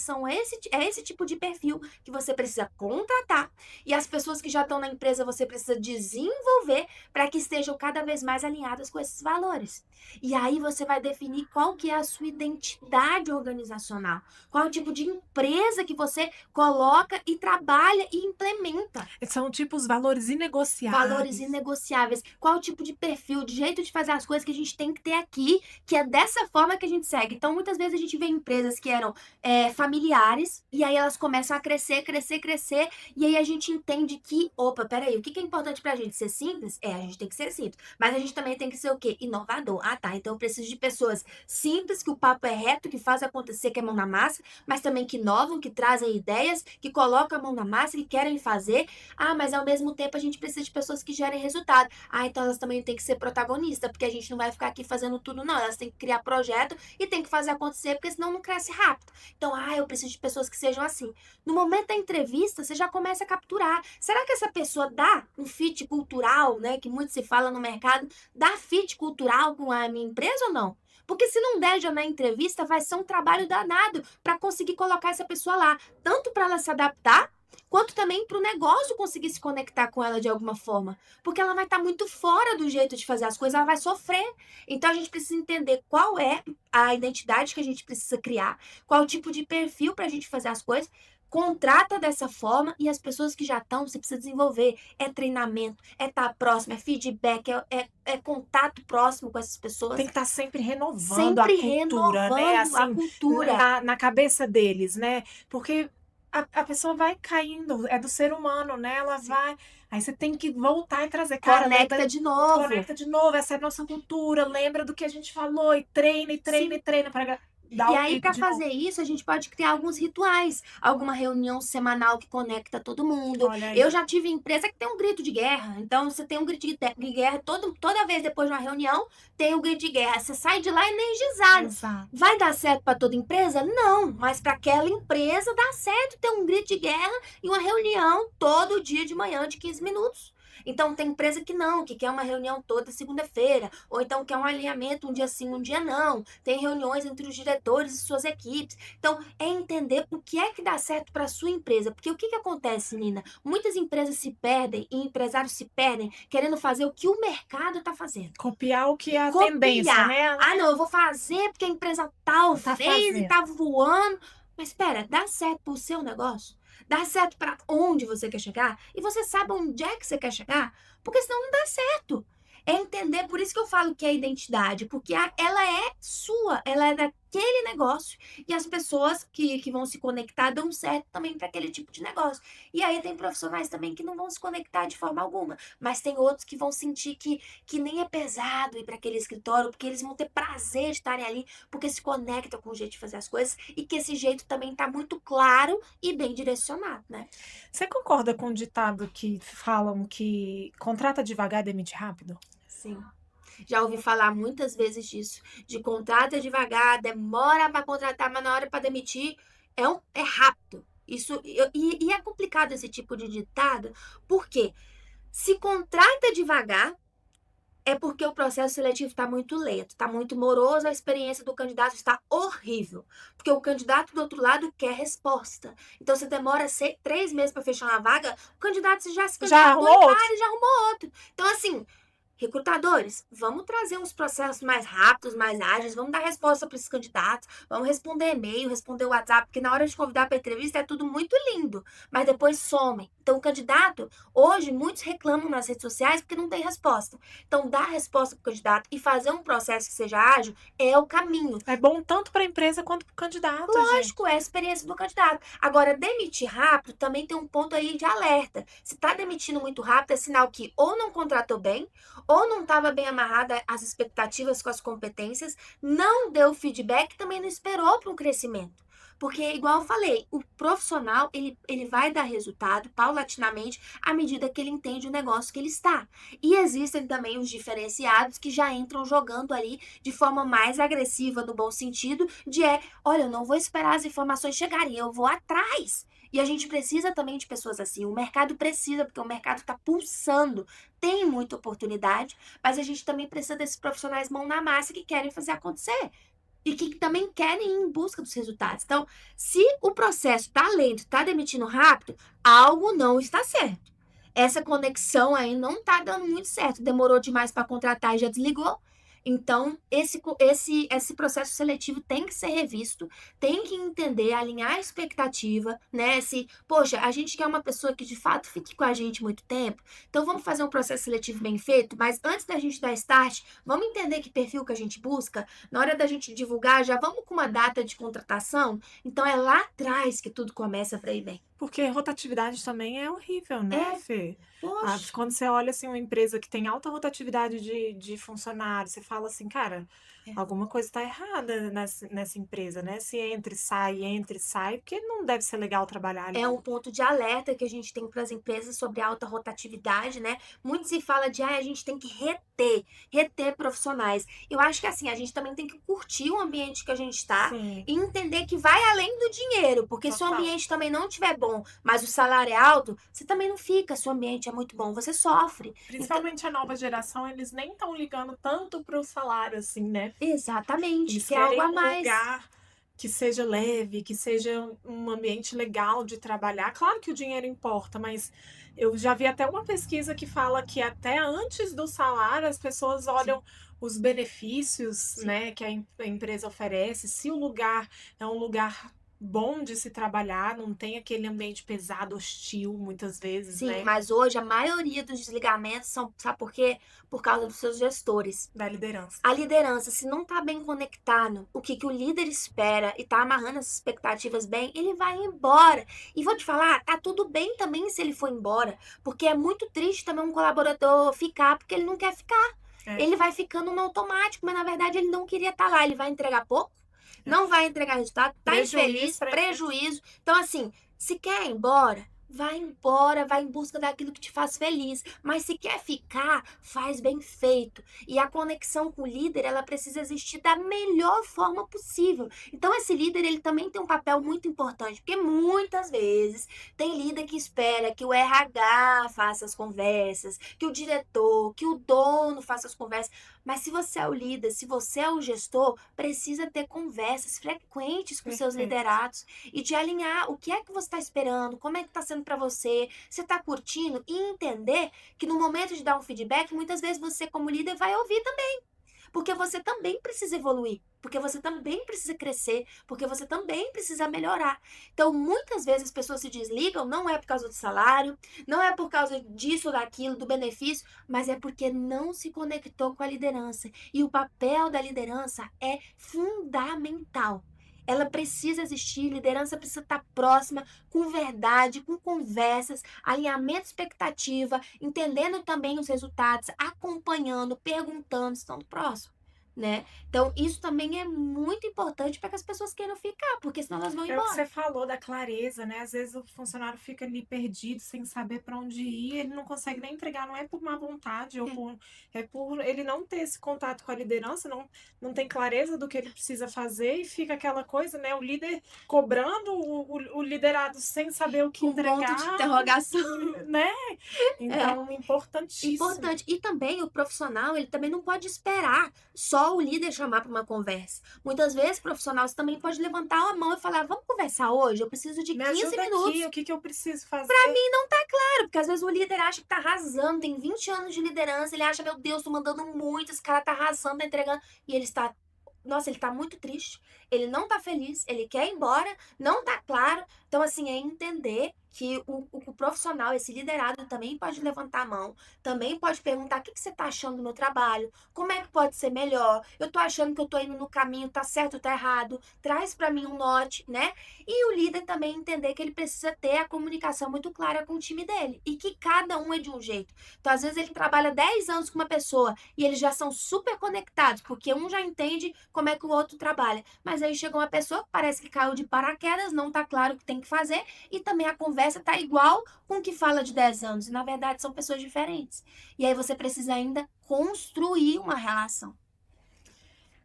é esse tipo de perfil que você precisa contratar e as pessoas que já estão na empresa você precisa desenvolver para que estejam cada vez mais alinhadas com esses valores. E aí você vai definir qual que é a sua identidade organizacional, qual o tipo de empresa que você coloca e trabalha e implementa. São tipo os valores inegociáveis. Valores inegociáveis. Qual o tipo de perfil, de jeito de fazer as coisas que a a gente tem que ter aqui, que é dessa forma que a gente segue. Então, muitas vezes a gente vê empresas que eram familiares, e aí elas começam a crescer, crescer, crescer, e aí a gente entende que, opa, peraí, o que é importante pra gente? Ser simples? A gente tem que ser simples. Mas a gente também tem que ser o quê? Inovador. Ah, tá, então eu preciso de pessoas simples, que o papo é reto, que faz acontecer, que é mão na massa, mas também que inovam, que trazem ideias, que colocam a mão na massa, que querem fazer. Ah, mas ao mesmo tempo a gente precisa de pessoas que gerem resultado. Ah, então elas também têm que ser protagonistas, porque a gente não vai ficar aqui fazendo tudo, não. Elas têm que criar projeto e tem que fazer acontecer, porque senão não cresce rápido. Então, eu preciso de pessoas que sejam assim. No momento da entrevista, você já começa a capturar. Será que essa pessoa dá um fit cultural, né? Que muito se fala no mercado, dá fit cultural com a minha empresa ou não? Porque se não der já na entrevista, vai ser um trabalho danado para conseguir colocar essa pessoa lá. Tanto para ela se adaptar, quanto também para o negócio conseguir se conectar com ela de alguma forma. Porque ela vai estar muito fora do jeito de fazer as coisas, ela vai sofrer. Então a gente precisa entender qual é a identidade que a gente precisa criar, qual o tipo de perfil para a gente fazer as coisas. Contrata dessa forma e as pessoas que já estão, você precisa desenvolver. É treinamento, é estar próximo, é feedback, é contato próximo com essas pessoas. Tem que estar sempre renovando a Sempre cultura, né? renovando a Assim, cultura. na cabeça deles, né? Porque a pessoa vai caindo, é do ser humano, né? Ela vai. Aí você tem que voltar e trazer. Cara, Conecta de novo. conecta de novo, essa é a nossa cultura, lembra do que a gente falou, e treina, e treina, Sim. e treina para dar E o aí, pico para de novo. fazer isso, a gente pode criar alguns rituais. Alguma reunião semanal que conecta todo mundo. Olha aí. Eu já tive empresa que tem um grito de guerra. Então, você tem um grito de guerra, toda vez depois de uma reunião, tem um grito de guerra. Você sai de lá energizado. Exato. Vai dar certo para toda empresa? Não, mas para aquela empresa dá certo ter um grito de guerra e uma reunião todo dia de manhã de 15 minutos. Então, tem empresa que não, que quer uma reunião toda segunda-feira, ou então quer um alinhamento um dia sim, um dia não. Tem reuniões entre os diretores e suas equipes. Então, é entender o que é que dá certo para a sua empresa. Porque o que acontece, Nina? Muitas empresas se perdem e empresários se perdem querendo fazer o que o mercado está fazendo. Copiar o que é a tendência, né? Ah, não, eu vou fazer porque a empresa tal Tá fez e fazendo. tá voando. Mas espera, dá certo pro seu negócio? Dá certo para onde você quer chegar? E você sabe onde é que você quer chegar? Porque senão não dá certo. É entender, por isso que eu falo que é identidade, porque ela é sua, ela é daquele negócio e as pessoas que vão se conectar dão certo também para aquele tipo de negócio. E aí tem profissionais também que não vão se conectar de forma alguma, mas tem outros que vão sentir que nem é pesado ir para aquele escritório, porque eles vão ter prazer de estarem ali, porque se conectam com o jeito de fazer as coisas e que esse jeito também está muito claro e bem direcionado, né? Você concorda com o ditado que falam que contrata devagar, demite rápido? Sim. Já ouvi falar muitas vezes disso, de contrata devagar, demora para contratar, mas na hora para demitir é rápido. E é complicado esse tipo de ditado, porque se contrata devagar, é porque o processo seletivo está muito lento, está muito moroso, a experiência do candidato está horrível. Porque o candidato do outro lado quer resposta. Então, você demora 3 meses para fechar uma vaga, o candidato já se Já candidatou arrumou outro? e já arrumou outro. Então, assim, recrutadores, vamos trazer uns processos mais rápidos, mais ágeis, vamos dar resposta para esses candidatos, vamos responder e-mail, responder WhatsApp, porque na hora de convidar para entrevista é tudo muito lindo, mas depois somem. Então, o candidato, hoje, muitos reclamam nas redes sociais porque não tem resposta. Então, dar resposta para o candidato e fazer um processo que seja ágil é o caminho. É bom tanto para a empresa quanto para o candidato, gente. Lógico, é a experiência do candidato. Agora, demitir rápido também tem um ponto aí de alerta. Se está demitindo muito rápido, é sinal que ou não contratou bem, ou não estava bem amarrada às expectativas com as competências, não deu feedback, também não esperou para um crescimento. Porque, igual eu falei, o profissional, ele vai dar resultado paulatinamente à medida que ele entende o negócio que ele está. E existem também os diferenciados que já entram jogando ali de forma mais agressiva, no bom sentido, olha, eu não vou esperar as informações chegarem, eu vou atrás. E a gente precisa também de pessoas assim. O mercado precisa, porque o mercado está pulsando. Tem muita oportunidade, mas a gente também precisa desses profissionais mão na massa que querem fazer acontecer. E que também querem ir em busca dos resultados. Então, se o processo está lento, está demitindo rápido, algo não está certo. Essa conexão aí não está dando muito certo. Demorou demais para contratar e já desligou. Então, esse processo seletivo tem que ser revisto, tem que entender, alinhar a expectativa, né? Se, poxa, a gente quer uma pessoa que de fato fique com a gente muito tempo, então vamos fazer um processo seletivo bem feito, mas antes da gente dar start, vamos entender que perfil que a gente busca, na hora da gente divulgar, já vamos com uma data de contratação, então é lá atrás que tudo começa para ir bem. Porque rotatividade também é horrível, né, É, Fê? poxa. Quando você olha assim uma empresa que tem alta rotatividade de funcionários, você fala assim, cara, É. alguma coisa está errada nessa empresa, né? Se entra e sai, porque não deve ser legal trabalhar ali. É um ponto de alerta que a gente tem para as empresas sobre a alta rotatividade, né? Muito se fala de, a gente tem que reter profissionais. Eu acho que assim, a gente também tem que curtir o ambiente que a gente está Sim, e entender que vai além do dinheiro, porque se o total. ambiente também não estiver bom, mas o salário é alto, você também não fica, se o ambiente é muito bom, você sofre. Então, Principalmente a nova geração, eles nem estão ligando tanto para o salário, assim, né? exatamente, Eles que é algo querem a um mais. lugar que seja leve, que seja um ambiente legal de trabalhar. Claro que o dinheiro importa, mas eu já vi até uma pesquisa que fala que até antes do salário as pessoas Sim, olham os benefícios, sim. né, que a empresa oferece, se o lugar é um lugar bom de se trabalhar, não tem aquele ambiente pesado, hostil, muitas vezes, Sim, né, mas hoje a maioria dos desligamentos são, sabe por quê? Por causa dos seus gestores. da liderança. A liderança, se não está bem conectado, o que o líder espera e está amarrando as expectativas bem, ele vai embora. E vou te falar, tá tudo bem também se ele for embora, porque é muito triste também um colaborador ficar porque ele não quer ficar. É, Ele vai ficando no automático, mas na verdade ele não queria estar lá, ele vai entregar pouco, não vai entregar resultado, tá prejuízo infeliz, para a empresa. prejuízo. Então assim, se quer ir embora, vai em busca daquilo que te faz feliz. Mas se quer ficar, faz bem feito. E a conexão com o líder, ela precisa existir da melhor forma possível. Então esse líder, ele também tem um papel muito importante, porque muitas vezes tem líder que espera que o RH faça as conversas, que o diretor, que o dono faça as conversas. Mas se você é o líder, se você é o gestor, precisa ter conversas frequentes com seus Perfeito. liderados e de alinhar o que é que você está esperando, como é que está sendo para você, você está curtindo e entender que no momento de dar um feedback, muitas vezes você como líder vai ouvir também, porque você também precisa evoluir, porque você também precisa crescer, porque você também precisa melhorar. Então, muitas vezes as pessoas se desligam, não é por causa do salário, não é por causa disso ou daquilo, do benefício, mas é porque não se conectou com a liderança. E o papel da liderança é fundamental. Ela precisa existir, liderança precisa estar próxima, com verdade, com conversas, alinhamento de expectativa, entendendo também os resultados, acompanhando, perguntando, estando próximo, né? Então, isso também é muito importante para que as pessoas queiram ficar, porque senão elas vão É o que embora. você falou da clareza, né? Às vezes o funcionário fica ali perdido, sem saber para onde ir, ele não consegue nem entregar, não é por má vontade, É, é por ele não ter esse contato com a liderança, não tem clareza do que ele precisa fazer e fica aquela coisa, né? O líder cobrando o liderado sem saber o que com ponto de entregar, interrogação. né? É. Então, importantíssimo. Importante. E também o profissional, ele também não pode esperar só o líder chamar para uma conversa. Muitas vezes, o profissional, você também pode levantar a mão e falar: vamos conversar hoje? Eu preciso de Me 15 ajuda aqui, minutos. o que que eu preciso Para fazer? mim, não tá claro, porque às vezes o líder acha que tá arrasando, tem 20 anos de liderança, ele acha: meu Deus, tô mandando muito, esse cara tá arrasando, tá entregando. E ele está. Nossa, ele tá muito triste, ele não tá feliz, ele quer ir embora, não tá claro. Então, assim, é entender que o profissional, esse liderado, também pode levantar a mão, também pode perguntar: o que você tá achando do meu trabalho? Como é que pode ser melhor? Eu tô achando que eu tô indo no caminho, tá certo ou tá errado? Traz para mim um norte, né? E o líder também entender que ele precisa ter a comunicação muito clara com o time dele e que cada um é de um jeito. Então, às vezes, ele trabalha 10 anos com uma pessoa e eles já são super conectados, porque um já entende como é que o outro trabalha. Mas aí chega uma pessoa que parece que caiu de paraquedas, não tá claro o que tem que fazer e também a conversa tá igual com o que fala de 10 anos. E, na verdade, são pessoas diferentes. E aí você precisa ainda construir uma relação.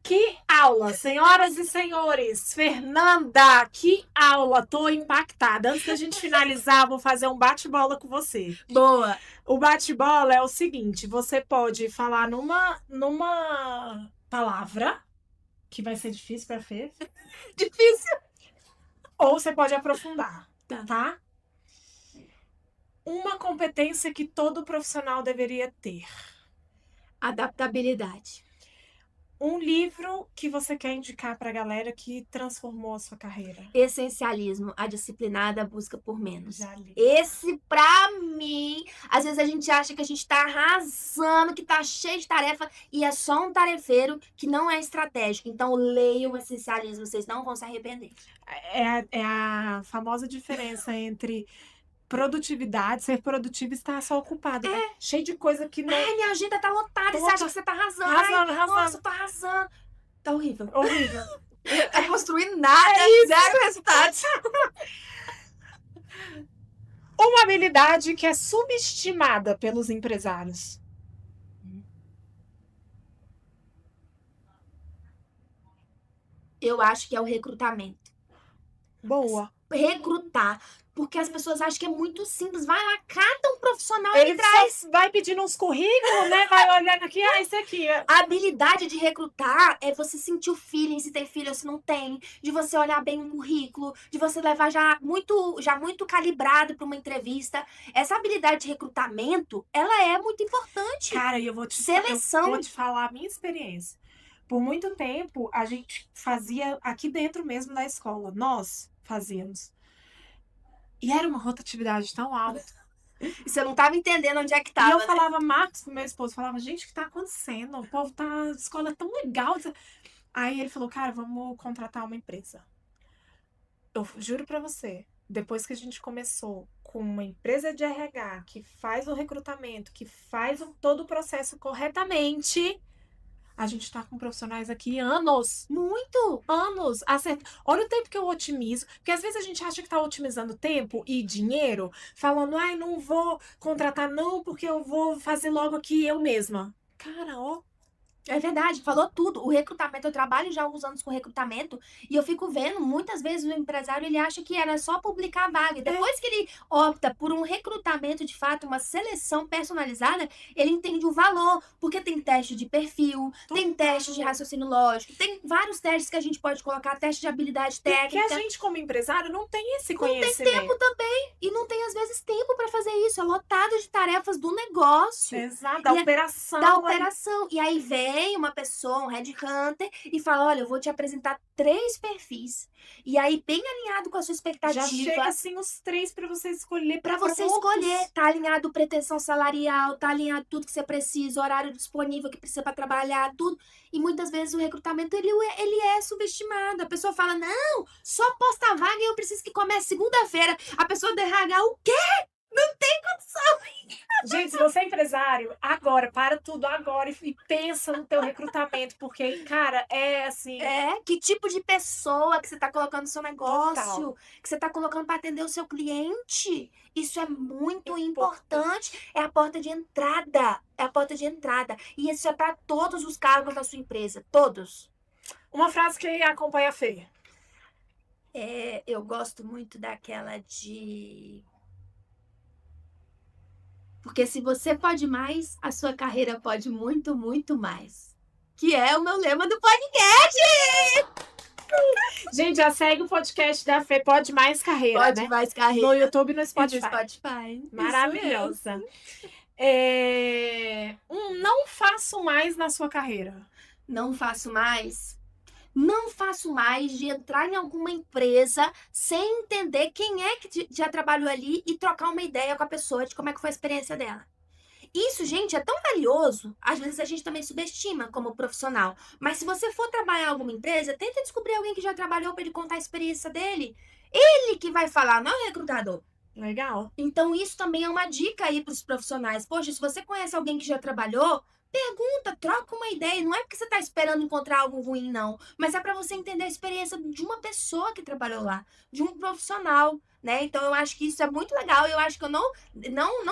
Que aula, senhoras e senhores! Fernanda, que aula! Tô impactada. Antes da gente finalizar, vou fazer um bate-bola com você. Boa! O bate-bola é o seguinte: você pode falar numa palavra, que vai ser difícil para Fê, Difícil. ou você pode aprofundar, Tá. tá? Uma competência que todo profissional deveria ter. Adaptabilidade. Um livro que você quer indicar pra galera que transformou a sua carreira. Essencialismo, a disciplinada busca por menos. Já li. Esse, pra mim, às vezes a gente acha que a gente tá arrasando, que tá cheio de tarefa, e é só um tarefeiro que não é estratégico. Então, leiam o Essencialismo, vocês não vão se arrepender. É a famosa diferença entre produtividade, ser produtivo e estar só ocupado. Cheio de coisa que não... Ai, minha agenda tá lotada, e você acha que você tá arrasando. Arrasando, Ai, arrasando. nossa, eu tô arrasando. Tá horrível. Horrível. Tá construindo nada, zero resultados. Uma habilidade que é subestimada pelos empresários. Eu acho que é o recrutamento. Boa. Recrutar. Porque as pessoas acham que é muito simples. Vai lá, cata um profissional Ele e traz. só vai pedindo uns currículos, né? Vai olhando aqui, esse aqui. A habilidade de recrutar é você sentir o feeling, se tem filho ou se não tem, de você olhar bem um currículo, de você levar já muito calibrado para uma entrevista. Essa habilidade de recrutamento, ela é muito importante. Cara, e eu vou Seleção. vou te falar a minha experiência. Por muito tempo, a gente fazia aqui dentro mesmo da escola. Nós fazíamos. E era uma rotatividade tão alta. E você não estava entendendo onde é que E estava. eu falava, Marcos, pro meu esposo, falava, gente, o que tá acontecendo? O povo tá... A escola é tão legal. Aí ele falou, cara, vamos contratar uma empresa. Eu juro pra você, depois que a gente começou com uma empresa de RH que faz o recrutamento, que faz todo o processo corretamente, a gente tá com profissionais aqui anos. Muito. Anos. Olha o tempo que eu otimizo. Porque às vezes a gente acha que tá otimizando tempo e dinheiro, falando, ai, não vou contratar não, porque eu vou fazer logo aqui eu mesma. Cara, ó. É verdade, falou tudo. O recrutamento, eu trabalho já há uns anos com recrutamento e eu fico vendo, muitas vezes o empresário ele acha que era só publicar a vaga. E depois que ele opta por um recrutamento de fato, uma seleção personalizada, ele entende o valor, porque tem teste de perfil, tem teste de raciocínio lógico, tem vários testes que a gente pode colocar, teste de habilidade Que técnica. a gente, como empresário, não tem esse Não tem conhecimento. tempo também. E não tem, às vezes, tempo para fazer isso. É lotado de tarefas do negócio. Exato, da E operação. Da operação. E aí vem uma pessoa, um headhunter, e fala: olha, eu vou te apresentar 3 perfis. E aí, bem alinhado com a sua expectativa. Já chega assim os 3 para você escolher. Pra você escolher. Tá alinhado pretensão salarial, tá alinhado tudo que você precisa, horário disponível que precisa para trabalhar, tudo. E muitas vezes o recrutamento, ele é subestimado. A pessoa fala, não, só posta a vaga e eu preciso que comece segunda-feira. A pessoa do RH, o quê? Não tem condição. Gente, se você é empresário, agora, para tudo agora e pensa no teu recrutamento, porque, cara, é assim... Que tipo de pessoa que você tá colocando no seu negócio, Total. que você tá colocando para atender o seu cliente. Isso é muito importante. É a porta de entrada. É a porta de entrada. E isso é para todos os cargos da sua empresa. Todos. Uma frase que acompanha a Fê. Eu gosto muito daquela de... Porque se você pode mais, a sua carreira pode muito, muito mais. Que é o meu lema do podcast! Gente, já segue o podcast da Fê Pode Mais Carreira, Pode né? mais carreira. No YouTube e no E Spotify. no Spotify. Maravilhosa. Não faço mais na sua carreira. Não faço mais. Não faço mais de entrar em alguma empresa sem entender quem é que já trabalhou ali e trocar uma ideia com a pessoa de como é que foi a experiência dela. Isso, gente, é tão valioso. Às vezes a gente também subestima como profissional. Mas se você for trabalhar em alguma empresa, tenta descobrir alguém que já trabalhou para ele contar a experiência dele. Ele que vai falar, não é o recrutador. Legal. Então, isso também é uma dica aí para os profissionais. Poxa, se você conhece alguém que já trabalhou, pergunta, troca uma ideia. Não é porque você está esperando encontrar algo ruim, não. Mas é para você entender a experiência de uma pessoa que trabalhou lá, de um profissional, né? Então, eu acho que isso é muito legal. Eu acho que eu não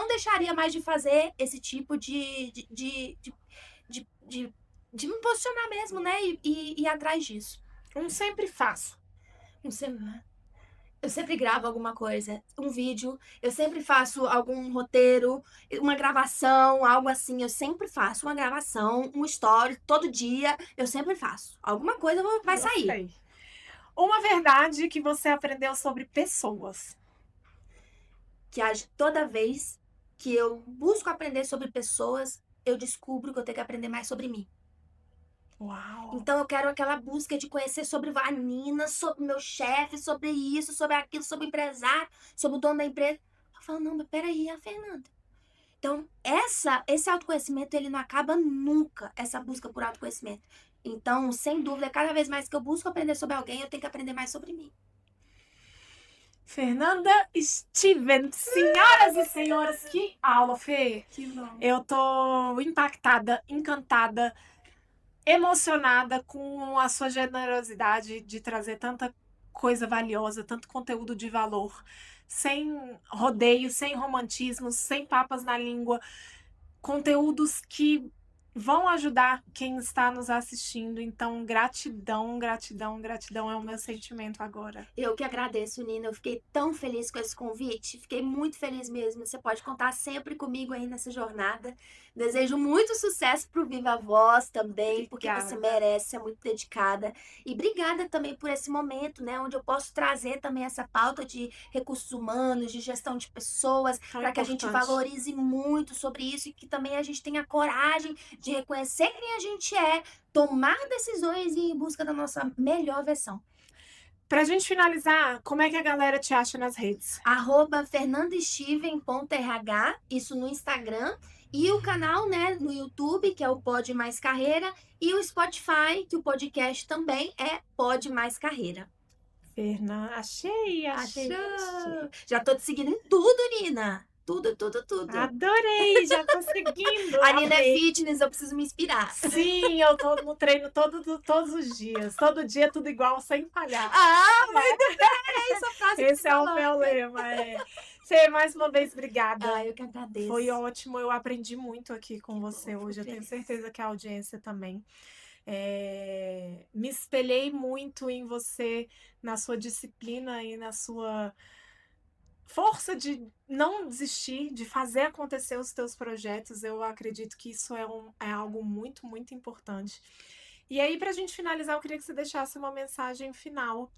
deixaria mais de fazer esse tipo de me posicionar mesmo, né? E ir atrás disso. Sempre faço. Eu sempre gravo alguma coisa, um vídeo, eu sempre faço algum roteiro, uma gravação, algo assim. Eu sempre faço uma gravação, um story, todo dia, eu sempre faço. Alguma coisa vai sair. Gostei. Uma verdade que você aprendeu sobre pessoas. Que toda vez que eu busco aprender sobre pessoas, eu descubro que eu tenho que aprender mais sobre mim. Uau! Então eu quero aquela busca de conhecer sobre a Nina, sobre meu chefe, sobre isso, sobre aquilo, sobre o empresário, sobre o dono da empresa. Eu falo, não, mas peraí, é a Fernanda. Então, esse autoconhecimento, ele não acaba nunca, essa busca por autoconhecimento. Então, sem dúvida, cada vez mais que eu busco aprender sobre alguém, eu tenho que aprender mais sobre mim. Fernanda Steven, senhoras e senhores, que aula, Fê! Que bom. Eu tô impactada, encantada, emocionada com a sua generosidade de trazer tanta coisa valiosa, tanto conteúdo de valor, sem rodeio, sem romantismo, sem papas na língua, conteúdos que vão ajudar quem está nos assistindo. Então, gratidão, gratidão, gratidão é o meu sentimento agora. Eu que agradeço, Nina. Eu fiquei tão feliz com esse convite. Fiquei muito feliz mesmo. Você pode contar sempre comigo aí nessa jornada. Desejo muito sucesso pro Viva Voz também, porque você Obrigada. merece, é muito dedicada. E obrigada também por esse momento, né, onde eu posso trazer também essa pauta de recursos humanos, de gestão de pessoas, Tão para que a gente importante. valorize muito sobre isso e que também a gente tenha coragem de reconhecer quem a gente é, tomar decisões e ir em busca da nossa melhor versão. Pra gente finalizar, como é que a galera te acha nas redes? @fernandasteven.rh, isso no Instagram, e o canal, né, no YouTube, que é o Pod Mais Carreira, e o Spotify, que o podcast também é Pod Mais Carreira. Fernanda, achei. Achou! Já tô te seguindo em tudo, Nina! Tudo, tudo, tudo. Adorei, já tô seguindo. A Nina é amei. fitness, eu preciso me inspirar. Sim, eu tô no treino todos os dias. Todo dia tudo igual, sem falhar. Ah, muito bem! Essa frase que Esse você é o falou. meu lema. Fê, mais uma vez, obrigada. Ah, eu que agradeço. Foi ótimo, eu aprendi muito aqui com você bom, hoje. Eu fico tenho feliz. certeza que a audiência também. Me espelhei muito em você, na sua disciplina e na sua força de não desistir, de fazer acontecer os teus projetos. Eu acredito que isso é algo muito, muito importante. E aí, para a gente finalizar, eu queria que você deixasse uma mensagem final.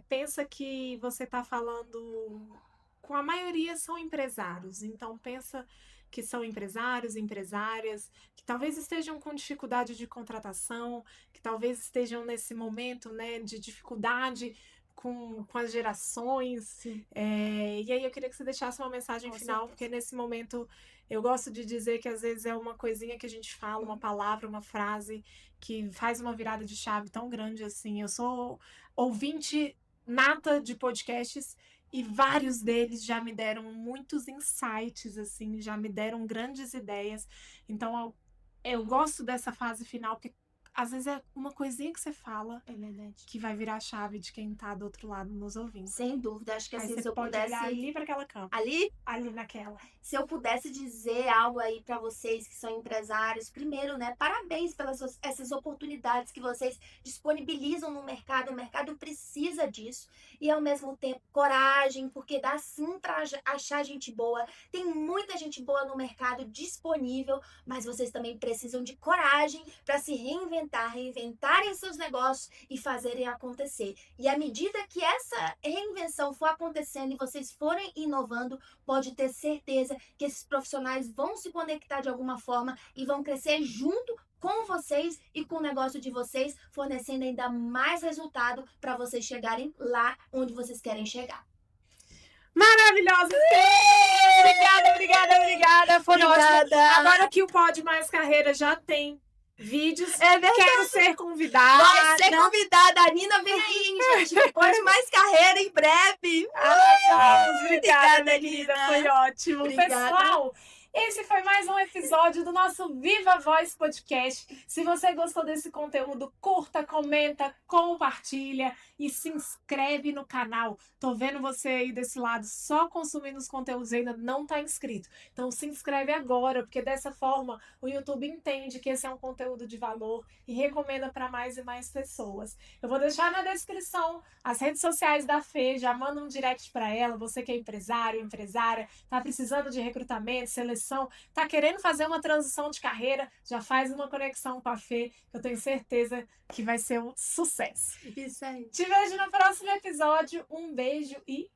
Pensa que você está falando com a maioria são empresários, então pensa que são empresários, empresárias, que talvez estejam com dificuldade de contratação, que talvez estejam nesse momento, né, de dificuldade com as gerações. E aí eu queria que você deixasse uma mensagem Com final, certeza. porque nesse momento eu gosto de dizer que às vezes é uma coisinha que a gente fala, uma palavra, uma frase, que faz uma virada de chave tão grande assim. Eu sou ouvinte nata de podcasts e vários deles já me deram muitos insights, assim, já me deram grandes ideias. Então eu gosto dessa fase final, porque às vezes é uma coisinha que você fala É verdade. que vai virar a chave de quem tá do outro lado nos ouvindo. Sem dúvida, acho que Aí assim, você se eu pode olhar pudesse. ali para aquela cama, Ali, ali naquela. se eu pudesse dizer algo aí para vocês que são empresários, primeiro, né, parabéns pelas essas oportunidades que vocês disponibilizam no mercado. O mercado precisa disso. E ao mesmo tempo, coragem, porque dá sim para achar gente boa. Tem muita gente boa no mercado disponível, mas vocês também precisam de coragem para se reinventar, reinventarem seus negócios e fazerem acontecer. E à medida que essa reinvenção for acontecendo e vocês forem inovando, pode ter certeza que esses profissionais vão se conectar de alguma forma e vão crescer junto com vocês e com o negócio de vocês, fornecendo ainda mais resultado para vocês chegarem lá onde vocês querem chegar. Maravilhosa! Obrigada. Foi Obrigada. ótimo. Agora que o Pod Mais Carreira já tem vídeos, É verdade. quero ser convidada. Vai ser convidada. A Nina vem aí, gente. Depois mais carreira em breve. Obrigada, minha querida. Foi ótimo. Obrigada. Pessoal, esse foi mais um episódio do nosso Viva Voz Podcast. Se você gostou desse conteúdo, curta, comenta, compartilha e se inscreve no canal. Tô vendo você aí desse lado só consumindo os conteúdos e ainda não tá inscrito. Então se inscreve agora, porque dessa forma o YouTube entende que esse é um conteúdo de valor e recomenda para mais e mais pessoas. Eu vou deixar na descrição as redes sociais da Fê, já manda um direct para ela, você que é empresário, empresária, tá precisando de recrutamento, seleção, tá querendo fazer uma transição de carreira, já faz uma conexão com a Fê, que eu tenho certeza que vai ser um sucesso. Isso aí. Te vejo no próximo episódio. Um beijo e